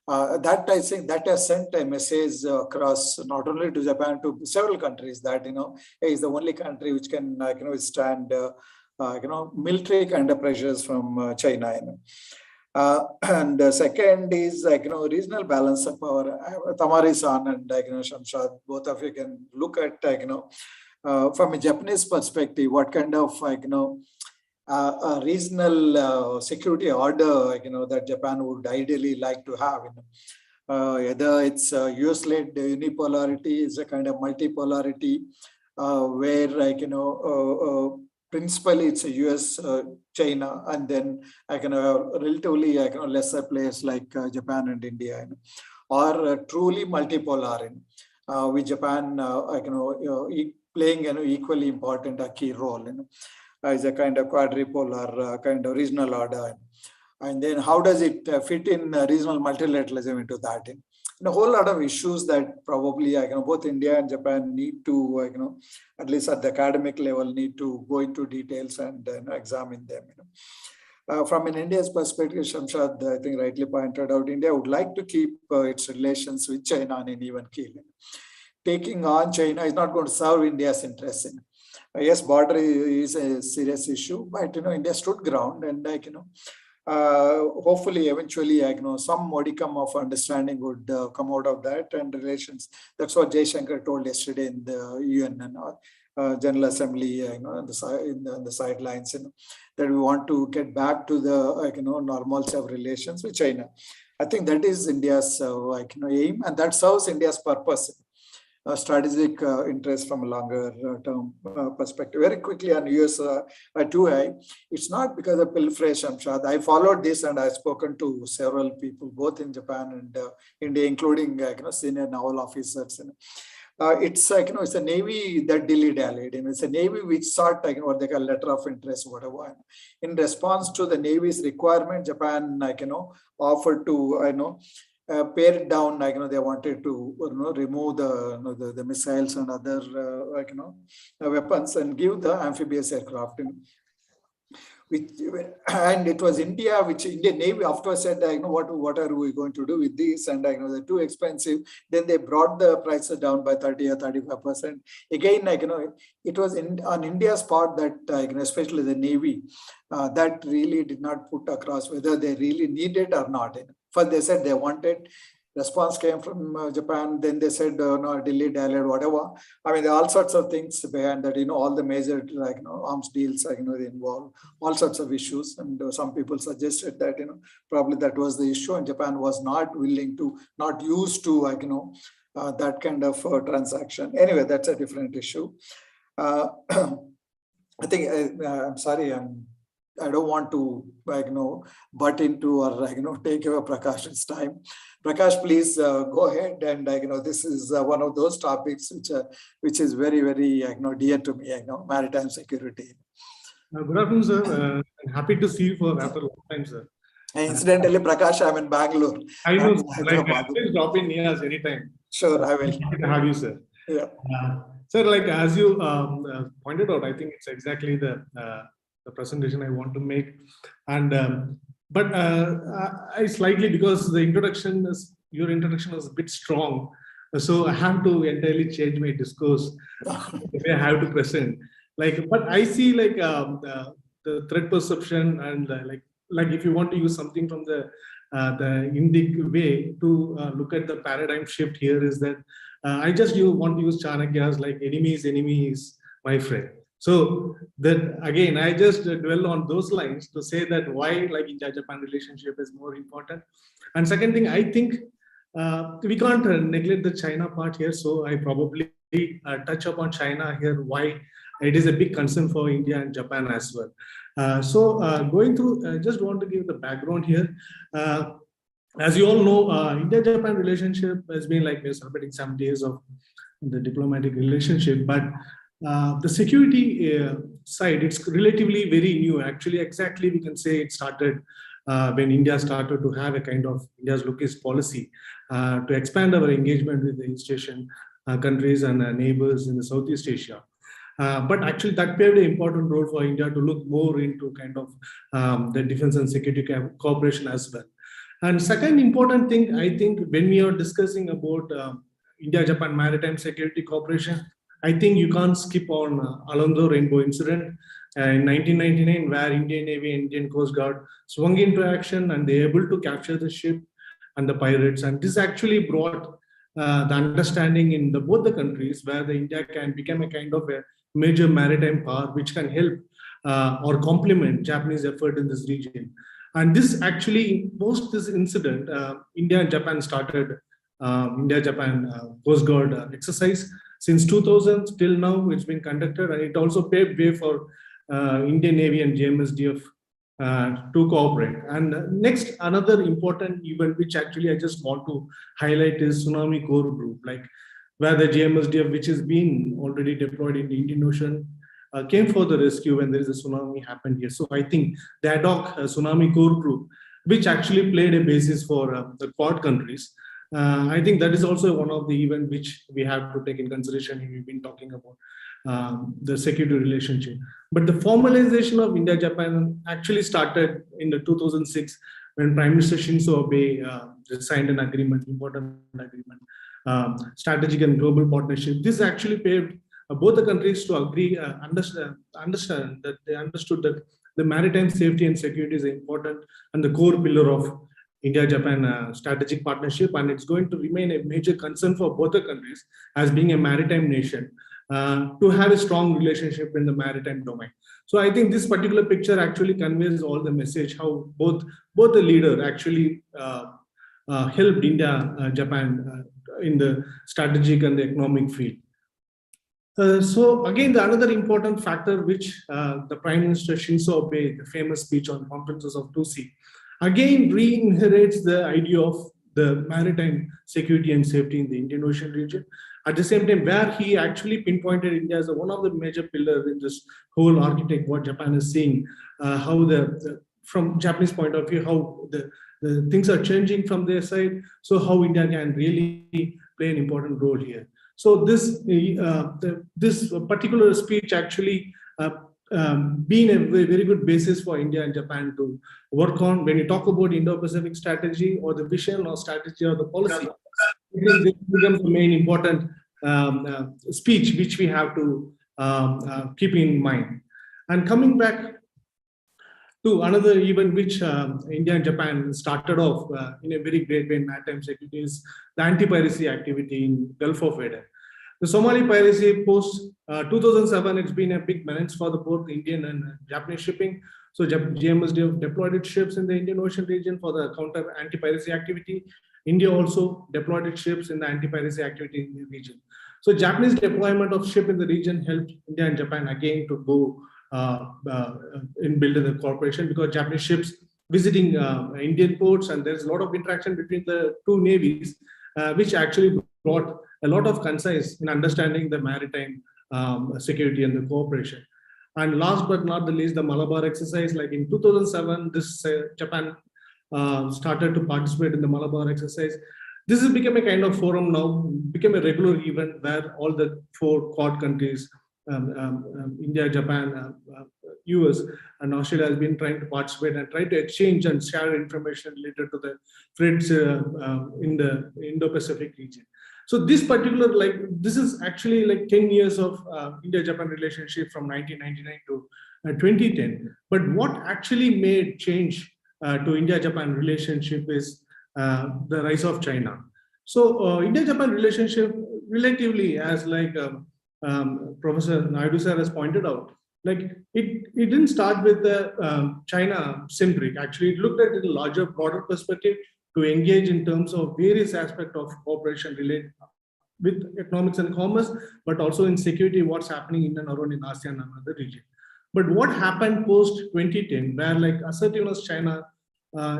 That I think that has sent a message across not only to Japan, to several countries that is the only country which can withstand military kind of pressures from China. And second is regional balance of power. Tamari-san and Shamshad, both of you can look at from a Japanese perspective, what kind of a regional security order that Japan would ideally like to have. Whether it's US-led unipolarity, is a kind of multipolarity where principally it's a US, China, and then relatively lesser players like Japan and India, or truly multipolar, with Japan playing an equally important key role as a kind of quadripolar kind of regional order. And then how does it fit in regional multilateralism into that? A whole lot of issues that probably both India and Japan need to, at least at the academic level, need to go into details and examine them. From an India's perspective, Shamshad, I think rightly pointed out, India would like to keep its relations with China on an even keel. Taking on China is not going to serve India's interests. Yes, border is a serious issue, but India stood ground, and hopefully, eventually, some modicum of understanding would come out of that and relations. That's what Jaishankar told yesterday in the UN and General Assembly, on the sidelines, that we want to get back to the normalcy of relations with China. I think that is India's aim, and that serves India's purpose. Strategic interest from a longer term perspective. Very quickly on US 2I, it's not because of pilferage, Shamshad. I followed this and I've spoken to several people, both in Japan and India, including senior naval officers. It's it's a Navy that dilly-dallied. It's a Navy which sought what they call letter of interest, whatever. In response to the Navy's requirement, Japan offered to pare it down, they wanted to remove the missiles and other weapons and give the amphibious aircraft. And it was India, which Indian Navy afterwards said, what are we going to do with these? And they're too expensive. Then they brought the prices down by 30 or 35%. Again, it was on India's part that, especially the Navy, that really did not put across whether they really needed or not. First, they said they wanted. Response came from Japan. Then they said, no, dilly-dallied, whatever. I mean, there are all sorts of things behind that, all the major arms deals, they involve all sorts of issues. And some people suggested that, probably that was the issue. And Japan was not willing to, not used to, that kind of transaction. Anyway, that's a different issue. I think I'm sorry, I don't want to butt into or take away Prakash's time. Prakash, please go ahead, and this is one of those topics which is very, very dear to me. Maritime security. Good afternoon, sir. I'm happy to see you after a long time, sir. Incidentally, Prakash, I'm in Bangalore. I know, sir. Please drop in near us anytime. Sure, I will. Happy to have you, sir. Yeah. Sir, as you pointed out, I think it's exactly the presentation I want to make. And but I slightly, because your introduction was a bit strong, so I have to entirely change my discourse. The way I have to present. But I see the threat perception and if you want to use something from the Indic way to look at the paradigm shift here is that you want to use Chanakya's enemy is my friend. So that again, I just dwell on those lines to say that why India-Japan relationship is more important. And second thing, I think we can't neglect the China part here. So I probably touch upon China here, why it is a big concern for India and Japan as well. Going through, I just want to give the background here. As you all know, India-Japan relationship has been we're celebrating 70 years of the diplomatic relationship, but the security side, it's relatively very new. Actually, exactly we can say it started when India started to have a kind of India's look east policy to expand our engagement with the East Asian countries and neighbors in the Southeast Asia. But actually that played an important role for India to look more into kind of the defense and security cooperation as well. And second important thing, I think when we are discussing about India-Japan maritime security cooperation, I think you can't skip on Alonzo Rainbow incident in 1999, where Indian Navy and Indian Coast Guard swung into action and they were able to capture the ship and the pirates. And this actually brought the understanding in both the countries where the India can become a kind of a major maritime power which can help or complement Japanese effort in this region. And this actually, post this incident, India and Japan started India-Japan Coast Guard exercise. Since 2000 till now, it's been conducted, and it also paved way for Indian Navy and JMSDF to cooperate. And next, another important event which actually I just want to highlight is Tsunami Core Group, where the JMSDF, which has been already deployed in the Indian Ocean, came for the rescue when there is a tsunami happened here. So I think the ad hoc Tsunami Core Group, which actually played a basis for the Quad countries, I think that is also one of the events which we have to take in consideration when we've been talking about the security relationship. But the formalization of India-Japan actually started in the 2006 when Prime Minister Shinzo Abe signed an agreement, important agreement, strategic and global partnership. This actually paved both the countries to agree, understand that they understood that the maritime safety and security is important and the core pillar of India-Japan strategic partnership, and it's going to remain a major concern for both the countries as being a maritime nation to have a strong relationship in the maritime domain. So I think this particular picture actually conveys all the message how both the leader actually helped India, Japan in the strategic and the economic field. So again, another important factor which the Prime Minister Shinzo Abe, the famous speech on conferences of 2C, again re-inherits the idea of the maritime security and safety in the Indian Ocean region. At the same time, where he actually pinpointed India as one of the major pillars in this whole architect, what Japan is seeing, how from Japanese point of view, how the things are changing from their side, so how India can really play an important role here. So this particular speech actually been a very good basis for India and Japan to work on when you talk about Indo-Pacific strategy or the vision or strategy or the policy. This becomes the main important speech which we have to keep in mind. And coming back to another event which India and Japan started off in a very great way in maritime security is the anti-piracy activity in Gulf of Aden. The Somali piracy post 2007, it's been a big menace for both Indian and Japanese shipping. So JMSDF deployed its ships in the Indian Ocean region for the counter anti-piracy activity. India also deployed its ships in the anti-piracy activity in the region. So Japanese deployment of ship in the region helped India and Japan again to go in building the cooperation, because Japanese ships visiting Indian ports, and there's a lot of interaction between the two navies, which actually brought a lot of consensus in understanding the maritime security and the cooperation. And last but not the least, the Malabar exercise, like in 2007, this Japan started to participate in the Malabar exercise. This has become a kind of forum now, became a regular event where all the 4 Quad countries, India, Japan, US, and Australia has been trying to participate and try to exchange and share information related to the threats in the Indo-Pacific region. So this particular, this is actually like 10 years of India-Japan relationship from 1999 to 2010. But what actually made change to India-Japan relationship is the rise of China. So India-Japan relationship relatively, as Professor Naidu sir has pointed out, it didn't start with the China-centric. Actually, it looked at it in a larger, broader perspective to engage in terms of various aspects of cooperation related with economics and commerce, but also in security, what's happening in and around in ASEAN and other region. But what happened post 2010, where assertiveness China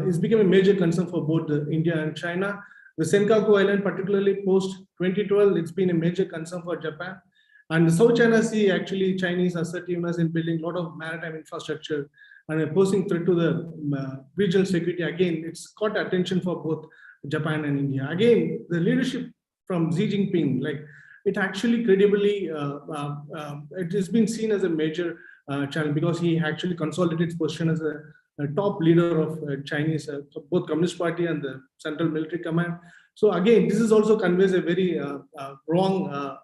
is becoming a major concern for both India and China. The Senkaku Island, particularly post 2012, it's been a major concern for Japan. And the South China Sea, actually, Chinese assertiveness in building a lot of maritime infrastructure and a posing threat to the regional security. Again, it's caught attention for both Japan and India. Again, the leadership from Xi Jinping, it actually credibly, it has been seen as a major challenge, because he actually consolidated his position as a top leader of Chinese, both Communist Party and the Central Military Command. So again, this is also conveys a very wrong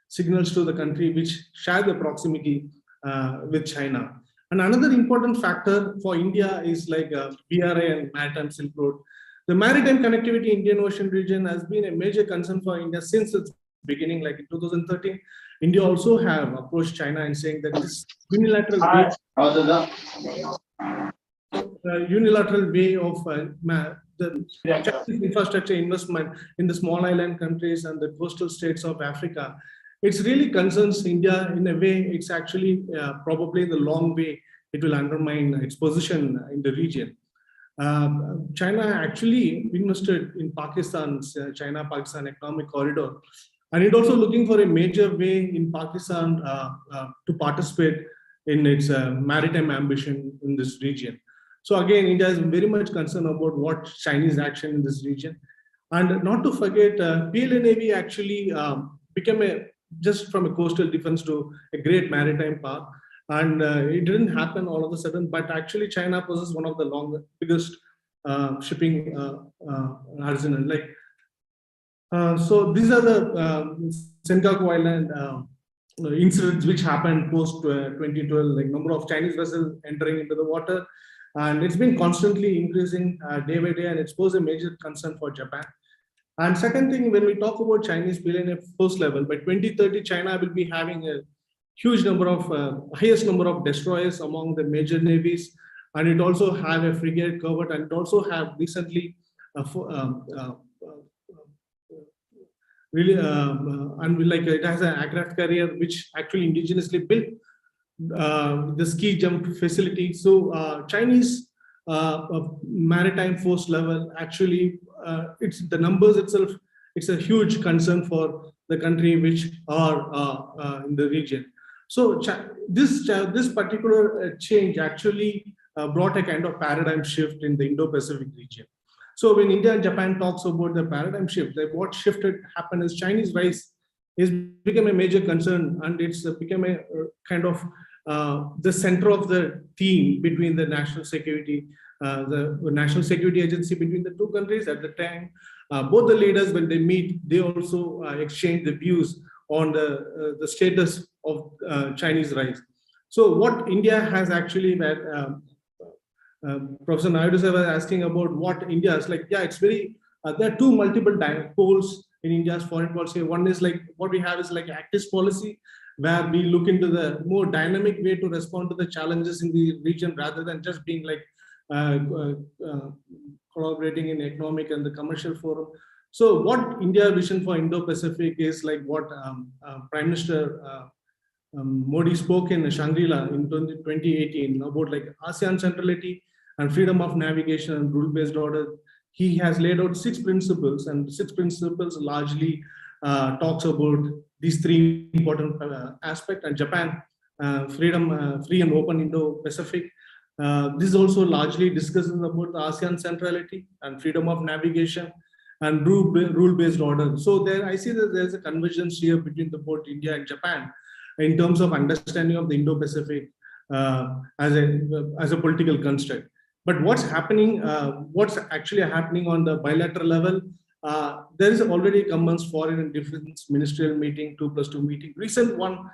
signals to the country, which share the proximity with China. And another important factor for India is BRI and Maritime Silk Road. The maritime connectivity in Indian Ocean region has been a major concern for India since its beginning, in 2013. India also have approached China and saying that this unilateral way of the Chinese infrastructure investment in the small island countries and the coastal states of Africa, it really concerns India in a way. It's actually probably in the long way, it will undermine its position in the region. China actually invested in Pakistan's China-Pakistan economic corridor, and it also looking for a major way in Pakistan to participate in its maritime ambition in this region. So again, India is very much concerned about what Chinese action in this region. And not to forget, PLA Navy actually became just from a coastal defense to a great maritime power. And it didn't happen all of a sudden, but actually China possesses one of the biggest shipping arsenal. So these are the Senkaku Island incidents which happened post 2012, number of Chinese vessels entering into the water. And it's been constantly increasing day by day, and it's posed a major concern for Japan. And second thing, when we talk about Chinese PLA force level, by 2030, China will be having a huge number of, highest number of destroyers among the major navies. And it also have a frigate corvette, and it also have recently it has an aircraft carrier which actually indigenously built the ski jump facility. So Chinese maritime force level, actually, it's the numbers itself, it's a huge concern for the country which are in the region. So this particular change actually brought a kind of paradigm shift in the Indo-Pacific region. So when India and Japan talks about the paradigm shift, what shifted happened is Chinese rise has become a major concern, and it's become a kind of the center of the theme between the national security agency between the two countries. At the time, both the leaders, when they meet, they also exchange the views on the status of Chinese rise. So what India has actually, Professor Naidu was asking about what India is like. Yeah, it's very, there are two multiple poles in India's foreign policy. One is what we have is active policy, where we look into the more dynamic way to respond to the challenges in the region, rather than just being collaborating in economic and the commercial forum. So what India vision for Indo-Pacific is like what Prime Minister Modi spoke in Shangri-La in 2018 about like ASEAN centrality and freedom of navigation and rule-based order. He has laid out 6 principles, and 6 principles largely talks about these 3 important aspects. And Japan, freedom, free and open Indo-Pacific. This also largely discusses about the ASEAN centrality and freedom of navigation and rule-based order. So there, I see that there's a convergence here between both India and Japan in terms of understanding of the Indo-Pacific as a political construct. But what's happening? What's actually happening on the bilateral level? There is already Commons Foreign and Defense Ministerial meeting, 2+2 meeting. Recent one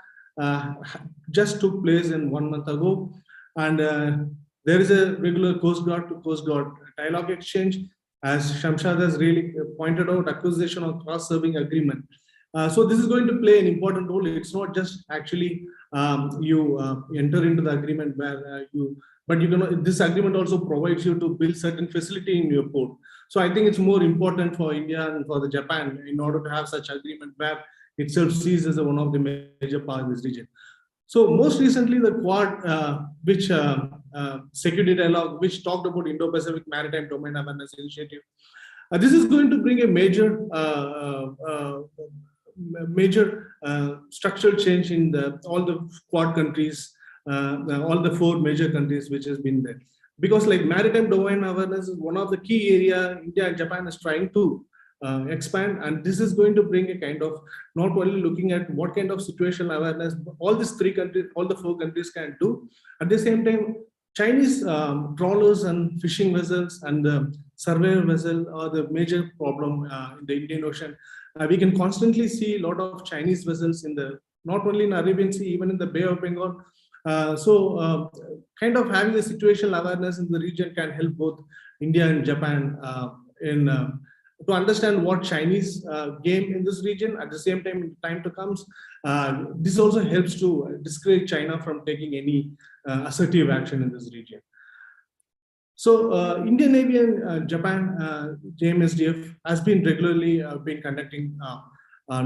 just took place in 1 month ago, and there is a regular Coast Guard to Coast Guard dialogue exchange. As Shamshad has really pointed out, acquisition of cross-serving agreement. So this is going to play an important role. It's not just actually you enter into the agreement where but you can. This agreement also provides you to build certain facility in your port. So I think it's more important for India and for the Japan in order to have such agreement where itself sees as one of the major parts of this region. So most recently, the Quad, which security dialogue, which talked about Indo-Pacific Maritime Domain Awareness Initiative. This is going to bring a major structural change in all the Quad countries, all the 4 major countries which has been there. Because like maritime domain awareness is one of the key area India and Japan is trying to expand, and this is going to bring a kind of not only looking at what kind of situational awareness all these 3 countries, all the 4 countries can do. At the same time, Chinese trawlers and fishing vessels and the surveyor vessel are the major problem in the Indian Ocean. We can constantly see a lot of Chinese vessels in the not only in Arabian Sea, even in the Bay of Bengal. So kind of having a situational awareness in the region can help both India and Japan to understand what Chinese game in this region. At the same time, in time to comes, this also helps to discourage China from taking any assertive action in this region. So Indian Navy and Japan JMSDF has been regularly been conducting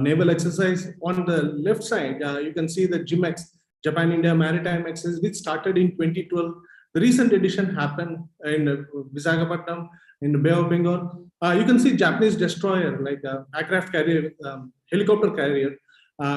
naval exercise. On the left side, you can see the JIMEX, Japan-India Maritime Exercise, which started in 2012. The recent edition happened in Visakhapatnam in the Bay of Bengal. You can see Japanese destroyer like aircraft carrier, helicopter carrier,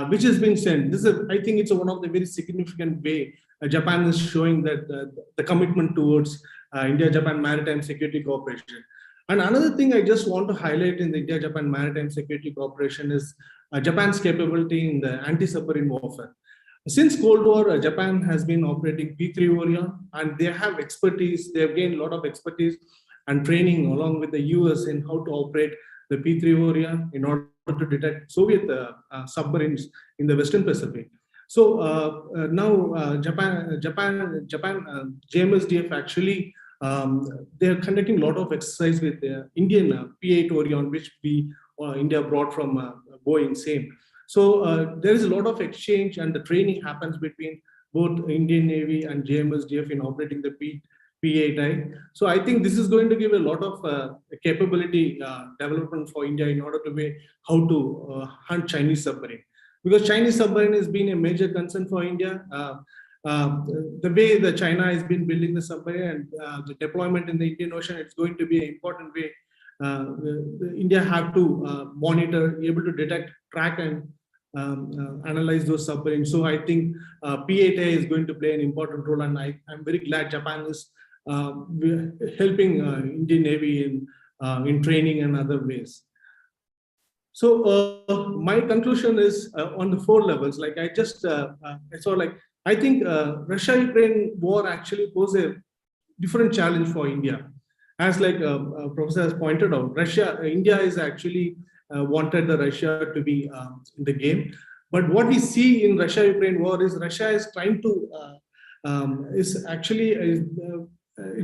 which has been sent. This is, I think, it's one of the very significant way Japan is showing that the commitment towards India-Japan Maritime Security Cooperation. And another thing I just want to highlight in the India-Japan Maritime Security Cooperation is Japan's capability in the anti-submarine warfare. Since Cold War, Japan has been operating P3 Orion, and they have expertise. They have gained a lot of expertise and training along with the US in how to operate the P3 Orion in order to detect Soviet submarines in the Western Pacific. So now Japan JMSDF actually they are conducting a lot of exercise with the Indian P8 Orion, which India brought from Boeing same. So there is a lot of exchange, and the training happens between both Indian Navy and JMSDF in operating the P8I. So I think this is going to give a lot of capability development for India in order to be how to hunt Chinese submarine. Because Chinese submarine has been a major concern for India. The way the China has been building the submarine and the deployment in the Indian Ocean, it's going to be an important way. India have to monitor, able to detect, track, and analyze those submarines. So I think P8A is going to play an important role, and I'm very glad Japan is helping Indian Navy in training and other ways. So my conclusion is on the 4 levels. Like I just so like I think Russia-Ukraine war actually poses a different challenge for India. As like Professor has pointed out, India is actually wanted the Russia to be in the game. But what we see in Russia-Ukraine war is Russia is trying to it's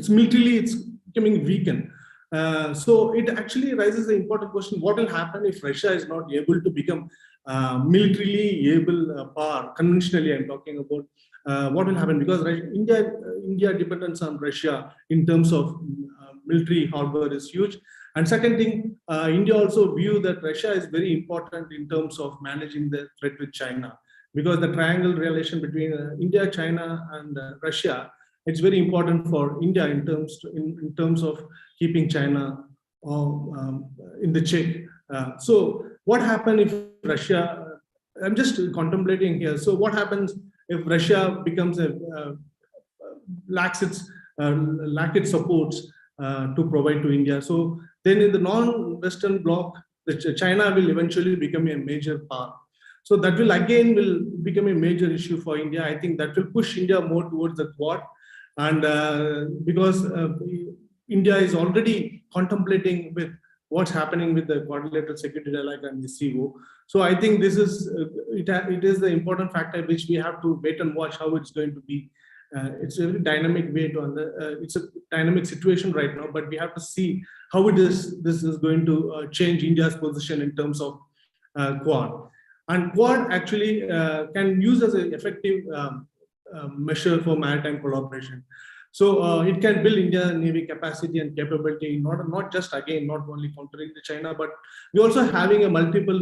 militarily it's becoming weakened. So it actually raises the important question: what will happen if Russia is not able to become militarily able power? Conventionally, I'm talking about what will happen, because India dependence on Russia in terms of military hardware is huge. And second thing, India also view that Russia is very important in terms of managing the threat with China, because the triangle relation between India, China, and Russia, it's very important for India in terms of keeping China in the check. So what happens if Russia? I'm just contemplating here. So what happens if Russia becomes lacks its supports to provide to India? So then in the non-Western bloc, China will eventually become a major power. So that will become a major issue for India. I think that will push India more towards the Quad, and because India is already contemplating with what's happening with the quadrilateral security dialogue and the CO. So I think this is it is the important factor which we have to wait and watch how it's going to be. It's a very dynamic way to it's a dynamic situation right now, but we have to see how this is going to change India's position in terms of Quad. And Quad actually can use as an effective measure for maritime collaboration. So it can build India Navy capacity and capability, not just again, not only countering the China, but we're also having a multiple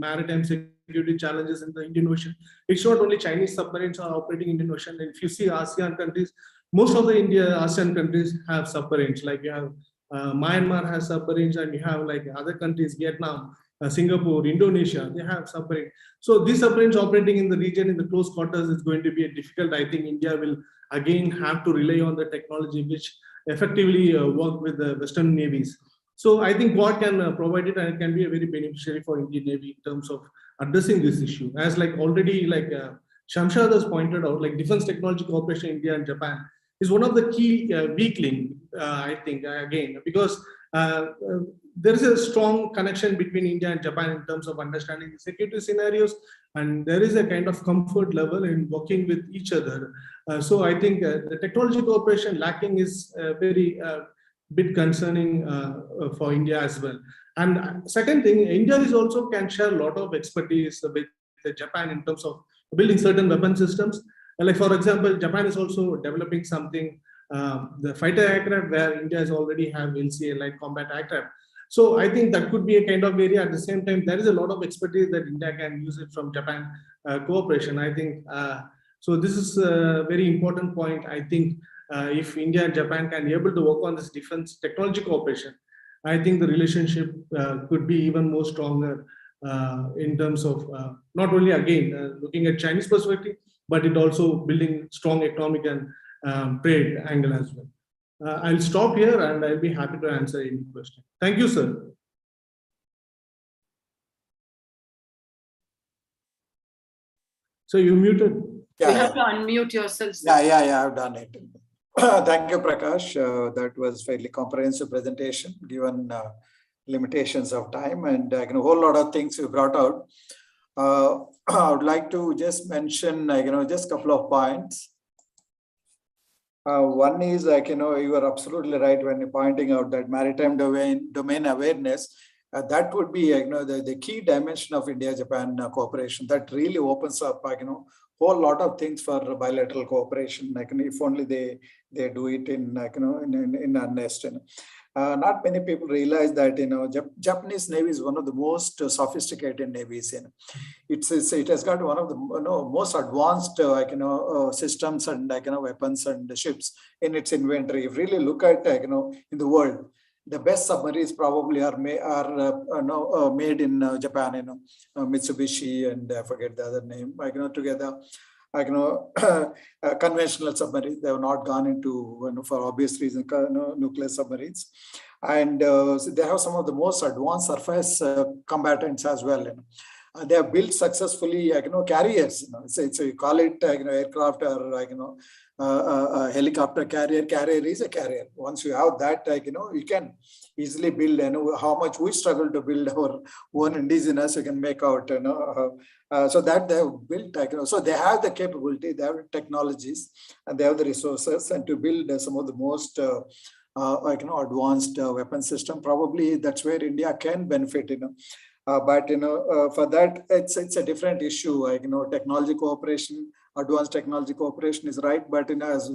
maritime security challenges in the Indian Ocean. It's not only Chinese submarines are operating in Indian Ocean. If you see ASEAN countries, most of the ASEAN countries have submarines. Like you have Myanmar has submarines, and you have like other countries, Vietnam, Singapore, Indonesia, they have submarines. So these submarines operating in the region in the close quarters is going to be difficult. I think India will again have to rely on the technology which effectively work with the Western navies. So I think Quad can provide it, and it can be a very beneficiary for Indian Navy in terms of addressing this issue. As like already like Shamshad has pointed out, like defense technology cooperation in India and Japan is one of the key weak link, I think, again, because there is a strong connection between India and Japan in terms of understanding the security scenarios, and there is a kind of comfort level in working with each other. So I think the technology cooperation lacking is very bit concerning for India as well. And second thing, India is also can share a lot of expertise with Japan in terms of building certain weapon systems. Like for example, Japan is also developing something, the fighter aircraft, where India is already have LCA, light combat aircraft. So I think that could be a kind of area. At the same time, there is a lot of expertise that India can use it from Japan cooperation. I think so. This is a very important point. I think if India and Japan can be able to work on this defense technology cooperation, I think the relationship could be even more stronger in terms of not only again looking at Chinese perspective, but it also building strong economic and trade angle as well. I'll stop here and I'll be happy to answer any question. Thank you, sir. So you muted. You have to unmute yourself. Sir. I've done it. Thank you, Prakash. That was fairly comprehensive presentation given limitations of time, and a whole lot of things you brought out. I would like to just mention, just a couple of points. One is you are absolutely right when you're pointing out that maritime domain awareness, that would be the key dimension of India-Japan cooperation. That really opens up whole lot of things for bilateral cooperation. If only they do it in in earnest. Not many people realize that Japanese Navy is one of the most sophisticated navies. It has got one of the most advanced systems and weapons and ships in its inventory. If you really look at in the world, the best submarines probably are made in Japan. Mitsubishi and I forget the other name. Together. Conventional submarines, they have not gone into, for obvious reasons, nuclear submarines. And so they have some of the most advanced surface combatants as well. They have built successfully, carriers. So you call it, aircraft or, a helicopter carrier. Carrier is a carrier. Once you have that, you can easily build. How much we struggle to build our own indigenous, you can make out. So that they have built. So they have the capability, they have the technologies, and they have the resources, and to build some of the most advanced weapon system. Probably that's where India can benefit. But for that, it's a different issue. Technology cooperation advanced technology cooperation is right, but as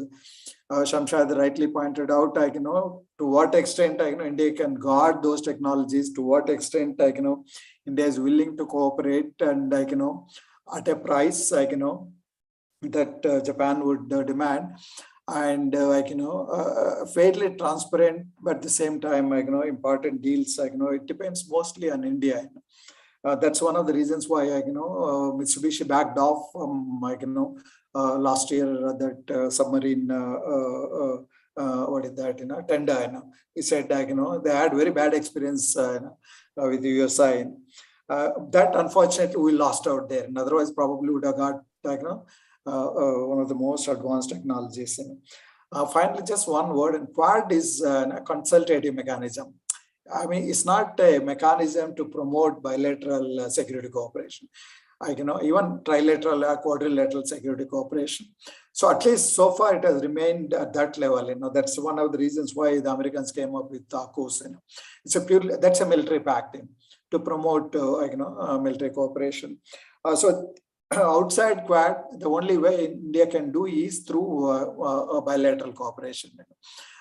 Shamshad rightly pointed out, to what extent India can guard those technologies, to what extent India is willing to cooperate, and at a price that Japan would demand, and fairly transparent, but at the same time important deals. It depends mostly on India. That's one of the reasons why Mitsubishi backed off last year that submarine what is that tender. He said they had very bad experience with the USI. That unfortunately we lost out there, and otherwise probably would have got one of the most advanced technologies. Finally, just one word, and Quad is a consultative mechanism. It's not a mechanism to promote bilateral security cooperation. Even trilateral or quadrilateral security cooperation. So at least so far it has remained at that level. That's one of the reasons why the Americans came up with AUKUS. That's a military pact to promote military cooperation. So outside Quad, the only way India can do is through a bilateral cooperation.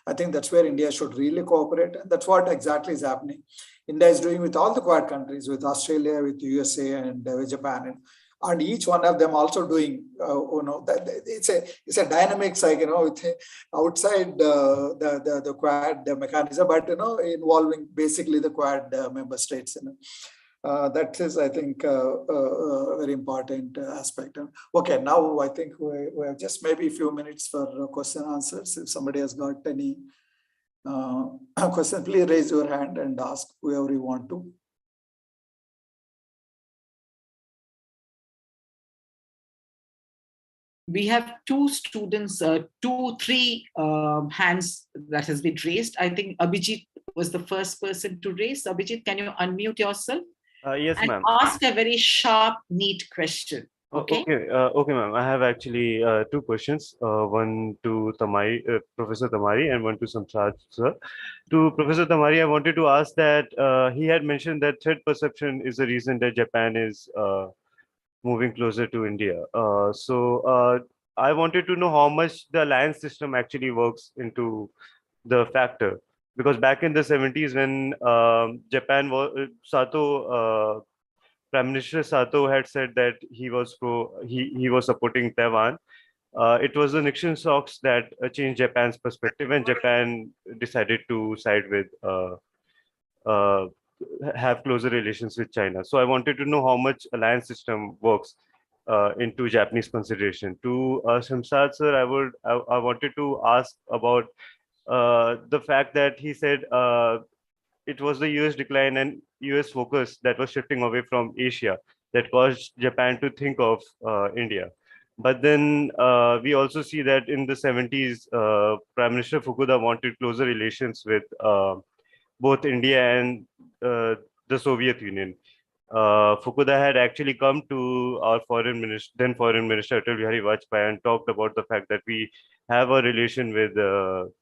I think that's where India should really cooperate, and that's what exactly is happening. India is doing with all the Quad countries, with Australia, with USA, and with Japan, and each one of them also doing. It's a dynamics, with outside the Quad mechanism, but involving basically the Quad member states. That is, I think, a very important aspect. Okay, now I think we have just maybe a few minutes for question and answers. If somebody has got any question, please raise your hand and ask whoever you want to. We have two students, three hands that has been raised. I think Abhijit was the first person to raise. Abhijit, can you unmute yourself? Yes, and ma'am. ask a very sharp, neat question. Okay. Okay, ma'am. I have actually two questions. One to Professor Tamari, and one to Samsad sir. To Professor Tamari, I wanted to ask that he had mentioned that threat perception is the reason that Japan is moving closer to India. So I wanted to know how much the alliance system actually works into the factor. Because back in the 70s, when Japan was Prime Minister Sato had said that he was supporting Taiwan. It was the Nixon talks that changed Japan's perspective, and Japan decided to side with have closer relations with China. So I wanted to know how much alliance system works into Japanese consideration. To Shamsad sir, I wanted to ask about the fact that he said it was the US decline and US focus that was shifting away from Asia that caused Japan to think of India. But then we also see that in the 70s, Prime Minister Fukuda wanted closer relations with both India and the Soviet Union. Fukuda had actually come to our then foreign minister Atal Bihari Vajpayee and talked about the fact that we have a relation with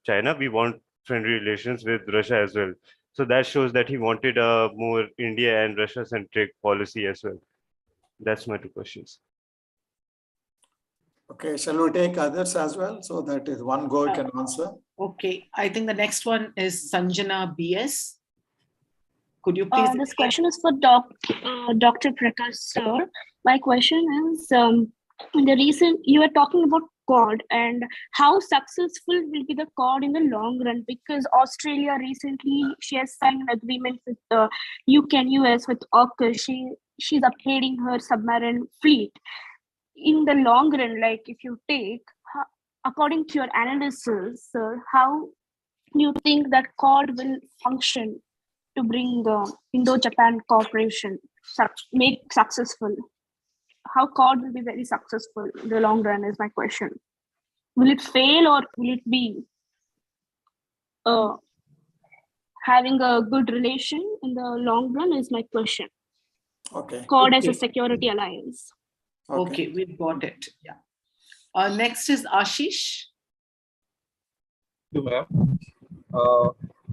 China. We want friendly relations with Russia as well. So that shows that he wanted a more India and Russia centric policy as well. That's my two questions. Okay, shall we take others as well? So that is one go can answer. Okay, I think the next one is Sanjana BS. Could you please? This question is for Dr. Prakash sir. My question is, you were talking about Quad and how successful will be the Quad in the long run, because Australia recently, she has signed an agreement with the UK and US with AUKUS. She's upgrading her submarine fleet. In the long run, like if you take, according to your analysis, sir, how do you think that Quad will function to bring the Indo-Japan cooperation make successful? How Quad will be very successful in the long run is my question. Will it fail or will it be having a good relation in the long run is my question. Okay. Quad as a security alliance. Okay, we've got it. Yeah. Next is Ashish. Thank you, ma'am.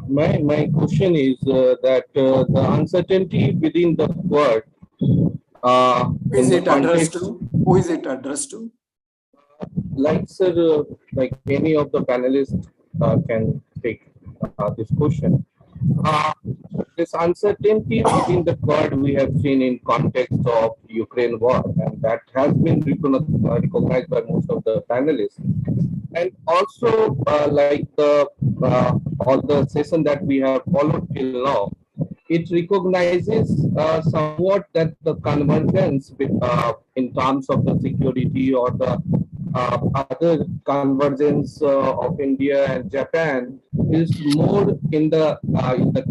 My question is that the uncertainty within the Quad. Who is it addressed to? like sir, like any of the panelists can take this question. Uh, this uncertainty within the Quad we have seen in context of Ukraine war, and that has been recognized by most of the panelists. And also, like all the session that we have followed till now, it recognizes somewhat that the convergence in terms of the security or the other convergence of India and Japan is more in the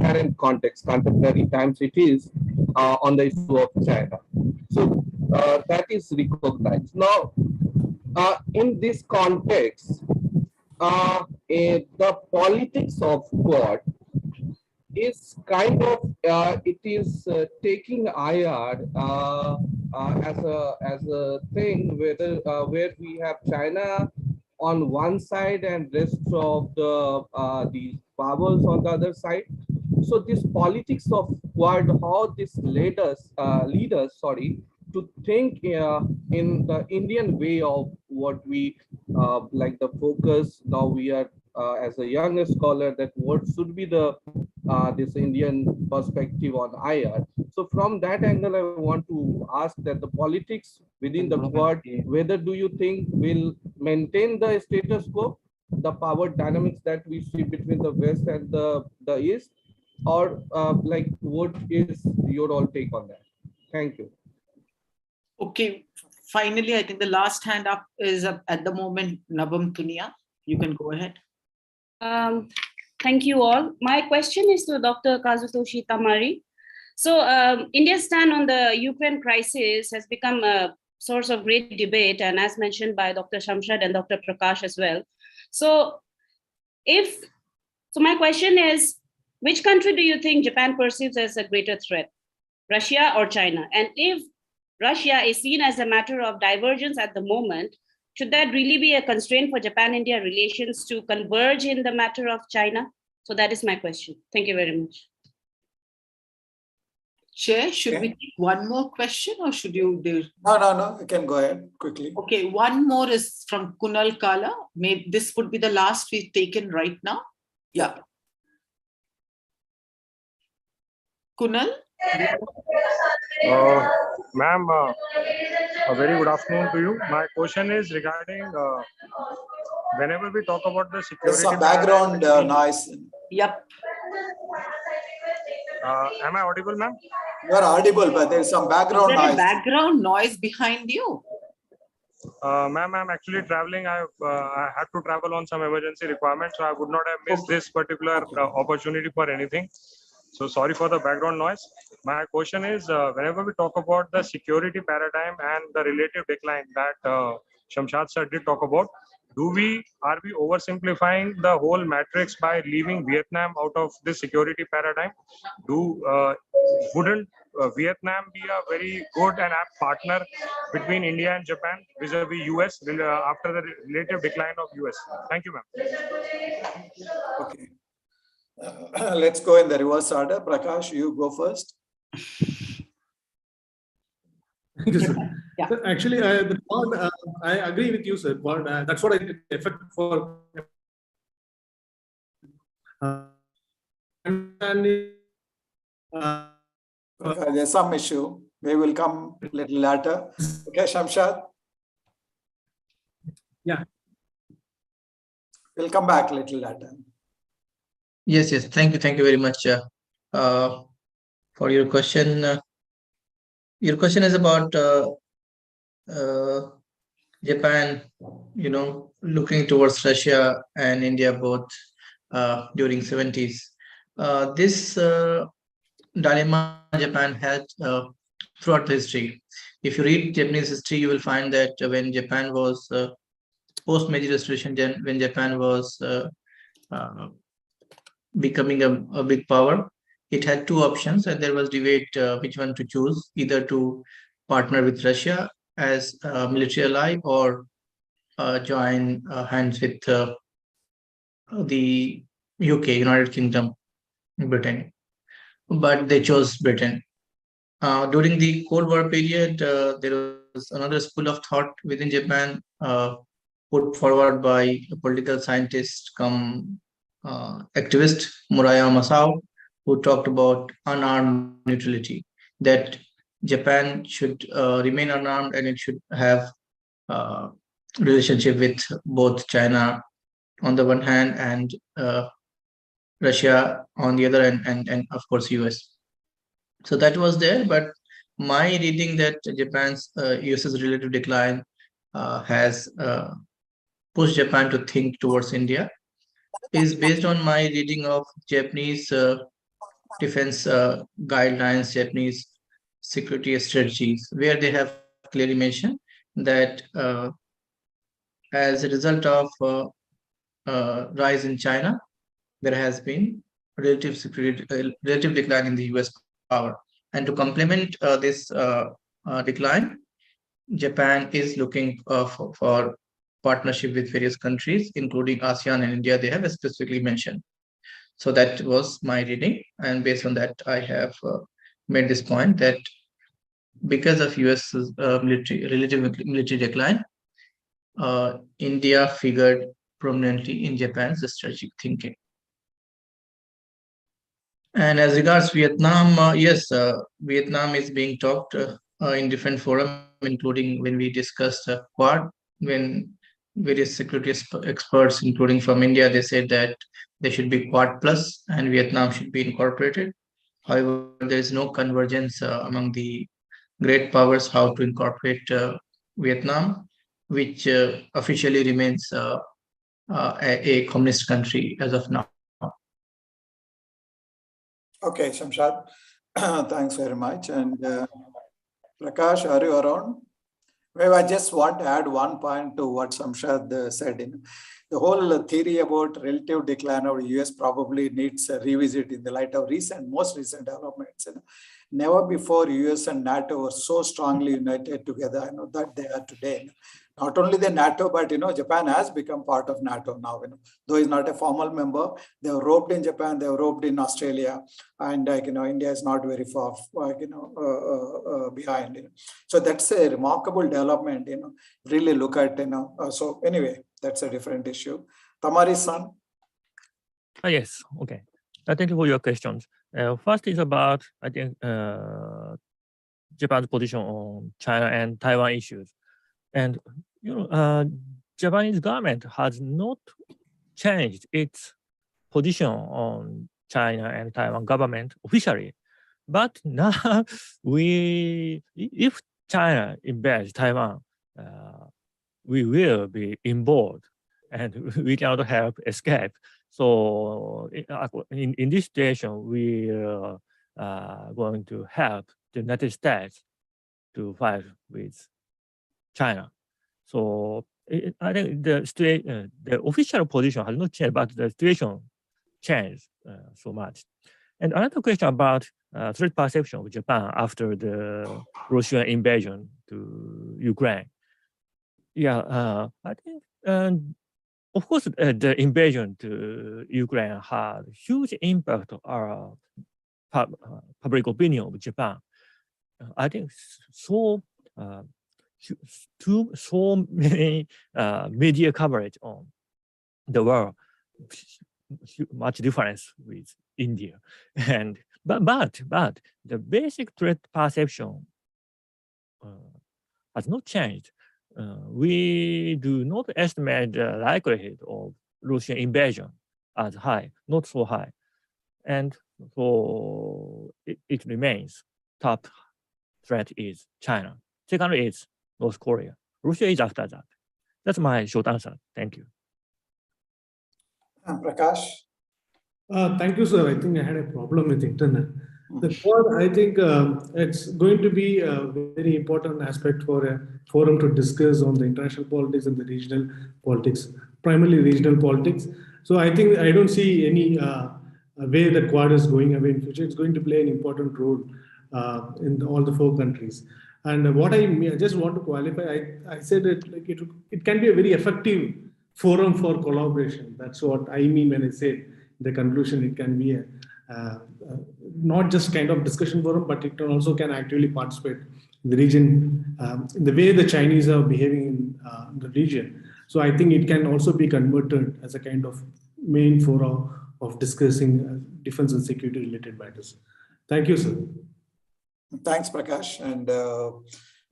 current context, contemporary times. It is on the issue of China. So that is recognized now. In this context, the politics of Quad is kind of it is taking IR as a thing where we have China on one side and rest of the powers on the other side. So this politics of Quad, how this lead us, sorry, to think in the Indian way of what we like the focus. Now we are as a young scholar that what should be the this Indian perspective on IR. So from that angle, I want to ask that the politics within the Quad, whether do you think will maintain the status quo, the power dynamics that we see between the West and the East, or like what is your all take on that? Thank you. Okay, finally, I think the last hand up is at the moment, Nabam Tunia. You can go ahead. Thank you all. My question is to Dr. Kazutoshi Tamari. So India's stand on the Ukraine crisis has become a source of great debate, and as mentioned by Dr. Shamshad and Dr. Prakash as well. So my question is, which country do you think Japan perceives as a greater threat, Russia or China? And if Russia is seen as a matter of divergence at the moment, should that really be a constraint for Japan-India relations to converge in the matter of China? So that is my question. Thank you very much. Chair, should we take one more question or should you do? No, you can go ahead quickly. Okay, one more is from Kunal Kala. Maybe this would be the last we've taken right now. Yeah. Kunal? Ma'am, a very good afternoon to you. My question is regarding whenever we talk about the security. There's some background noise. Yep. Am I audible, ma'am? You are audible, but there's some background Is there noise. a background noise behind you? Ma'am, I'm actually traveling. I had to travel on some emergency requirements, so I would not have missed this particular opportunity for anything. So sorry for the background noise. My question is, whenever we talk about the security paradigm and the relative decline that Shamshad sir did talk about, are we oversimplifying the whole matrix by leaving Vietnam out of this security paradigm? Wouldn't Vietnam be a very good and apt partner between India and Japan vis-a-vis US after the relative decline of US? Thank you, ma'am. Okay. Let's go in the reverse order. Prakash, you go first. Thank you, sir. Yeah. So actually, I agree with you, sir. But that's what I effect for. There's some issue. We will come a little later. Okay, Shamshad? Yeah. We'll come back a little later. Yes. Thank you very much for your question. Your question is about Japan, looking towards Russia and India both during 70s. This dilemma Japan had throughout history. If you read Japanese history, you will find that when Japan was post-Meiji Restoration, when Japan was becoming a big power, it had two options, and there was debate which one to choose, either to partner with Russia as a military ally or join hands with the UK, United Kingdom, Britain. But they chose Britain. During the Cold War period, there was another school of thought within Japan put forward by a political scientist come activist Muraya Masao, who talked about unarmed neutrality, that Japan should remain unarmed and it should have relationship with both China on the one hand and Russia on the other, and of course US. So that was there, but my reading that Japan's US's relative decline has pushed Japan to think towards India is based on my reading of Japanese defense guidelines, Japanese security strategies, where they have clearly mentioned that as a result of rise in China, there has been relative decline in the US power. And to complement this decline, Japan is looking for partnership with various countries, including ASEAN and India, they have specifically mentioned. So that was my reading. And based on that, I have made this point that because of US's relative military decline, India figured prominently in Japan's strategic thinking. And as regards Vietnam, yes, Vietnam is being talked in different forums, including when we discussed Quad, when various security experts, including from India, they said that there should be Quad Plus and Vietnam should be incorporated. However, there is no convergence among the great powers how to incorporate Vietnam, which officially remains a communist country as of now. Okay, Shamshad, thanks very much. And Prakash, are you around? Maybe I just want to add one point to what Shamshad said. The whole theory about relative decline of the US probably needs a revisit in the light of most recent developments. Never before US and NATO were so strongly united together, that they are today. Not only the NATO, but Japan has become part of NATO now. Though it's not a formal member, they are roped in Japan, they are roped in Australia, and India is not very far, behind. So that's a remarkable development. Really look at So anyway, that's a different issue. Tamari-san. Yes. Okay. Thank you for your questions. First is about I think Japan's position on China and Taiwan issues. And Japanese government has not changed its position on China and Taiwan government officially. But now if China invades Taiwan, we will be involved and we cannot have escape. So in this situation, we are going to help the United States to fight with China. So I think the official position has not changed, but the situation changed so much. And another question about threat perception of Japan after the Russian invasion to Ukraine. Yeah, I think, of course, the invasion to Ukraine had huge impact on public opinion of Japan. I think so many media coverage on the world, much difference with India, and but the basic threat perception has not changed. We do not estimate the likelihood of Russian invasion as high, not so high, and so it remains top threat is China. Second is North Korea. Russia is after that. That's my short answer. Thank you. Prakash. Thank you, sir. I think I had a problem with internet. The Quad, I think it's going to be a very important aspect for a forum to discuss on the international politics and the regional politics, primarily regional politics. So I think I don't see any way the Quad is going away in future. It's going to play an important role in all the 4 countries. And what I just want to qualify, I said that like it can be a very effective forum for collaboration. That's what I mean when I say the conclusion. It can be a not just kind of discussion forum, but it also can actively participate in the region in the way the Chinese are behaving in the region. So I think it can also be converted as a kind of main forum of discussing defense and security related matters. Thank you, sir. Thanks, Prakash. And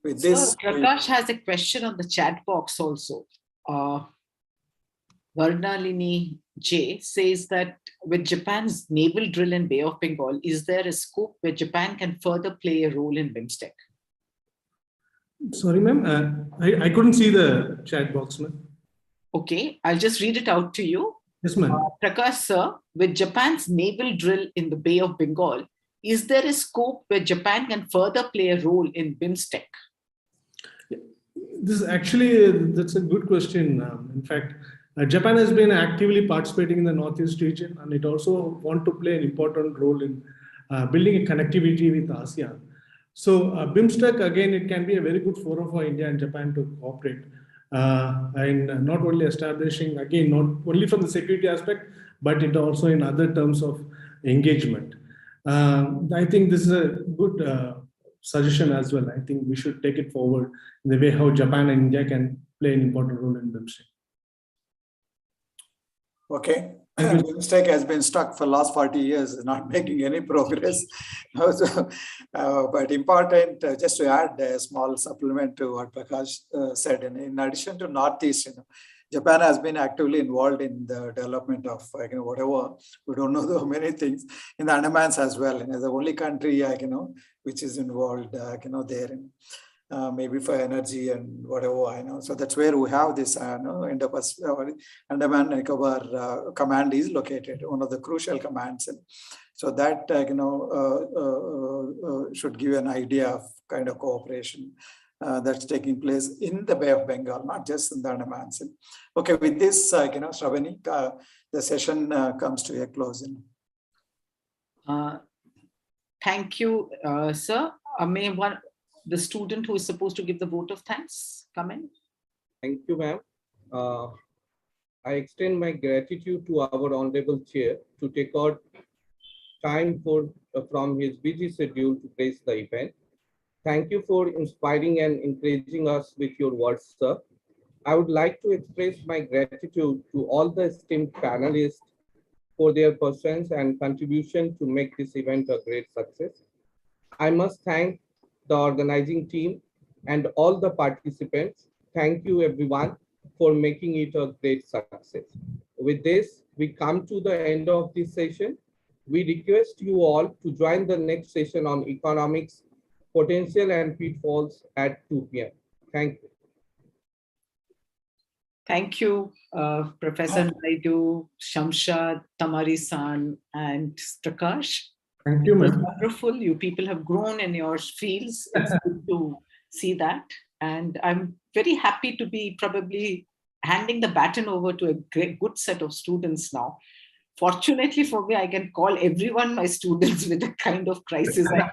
with Sir, this, Prakash has a question on the chat box also. Varnalini J says that with Japan's naval drill in Bay of Bengal, is there a scope where Japan can further play a role in BIMSTEC? Sorry, ma'am. I couldn't see the chat box, ma'am. Okay, I'll just read it out to you. Yes, ma'am. Prakash, sir, with Japan's naval drill in the Bay of Bengal, is there a scope where Japan can further play a role in BIMSTEC? This is actually, that's a good question. In fact, Japan has been actively participating in the Northeast region, and it also want to play an important role in building a connectivity with ASEAN. So BIMSTEC, again, it can be a very good forum for India and Japan to cooperate. And not only establishing, again, not only from the security aspect, but it also in other terms of engagement. I think this is a good suggestion as well. I think we should take it forward in the way how Japan and India can play an important role in BIMSTEC. okay. BIMSTEC has been stuck for the last 40 years, not making any progress. But important, just to add a small supplement to what Prakash said, in addition to Northeast, Japan has been actively involved in the development of whatever, we don't know the many things, in the Andamans as well. The only country which is involved there in maybe for energy and whatever, so that's where we have this Andaman Nicobar command is located, one of the crucial commands. And so that should give an idea of kind of cooperation that's taking place in the Bay of Bengal, not just in the Andamans. Okay, with this, Shravani, the session comes to a close. Thank you, sir. May the student who is supposed to give the vote of thanks come in? Thank you, ma'am. I extend my gratitude to our Honorable Chair to take out time from his busy schedule to grace the event. Thank you for inspiring and encouraging us with your words, sir. I would like to express my gratitude to all the esteemed panelists for their presence and contribution to make this event a great success. I must thank the organizing team and all the participants. Thank you, everyone, for making it a great success. With this, we come to the end of this session. We request you all to join the next session on economics, potential and pitfalls at 2 p.m. Thank you. Thank you, Professor Naidu, Shamshad, Tamari-san, and Prakash. Thank you, ma'am. Wonderful. You people have grown in your fields. It's good to see that. And I'm very happy to be probably handing the baton over to a good set of students now. Fortunately for me, I can call everyone my students with the kind of crisis I have.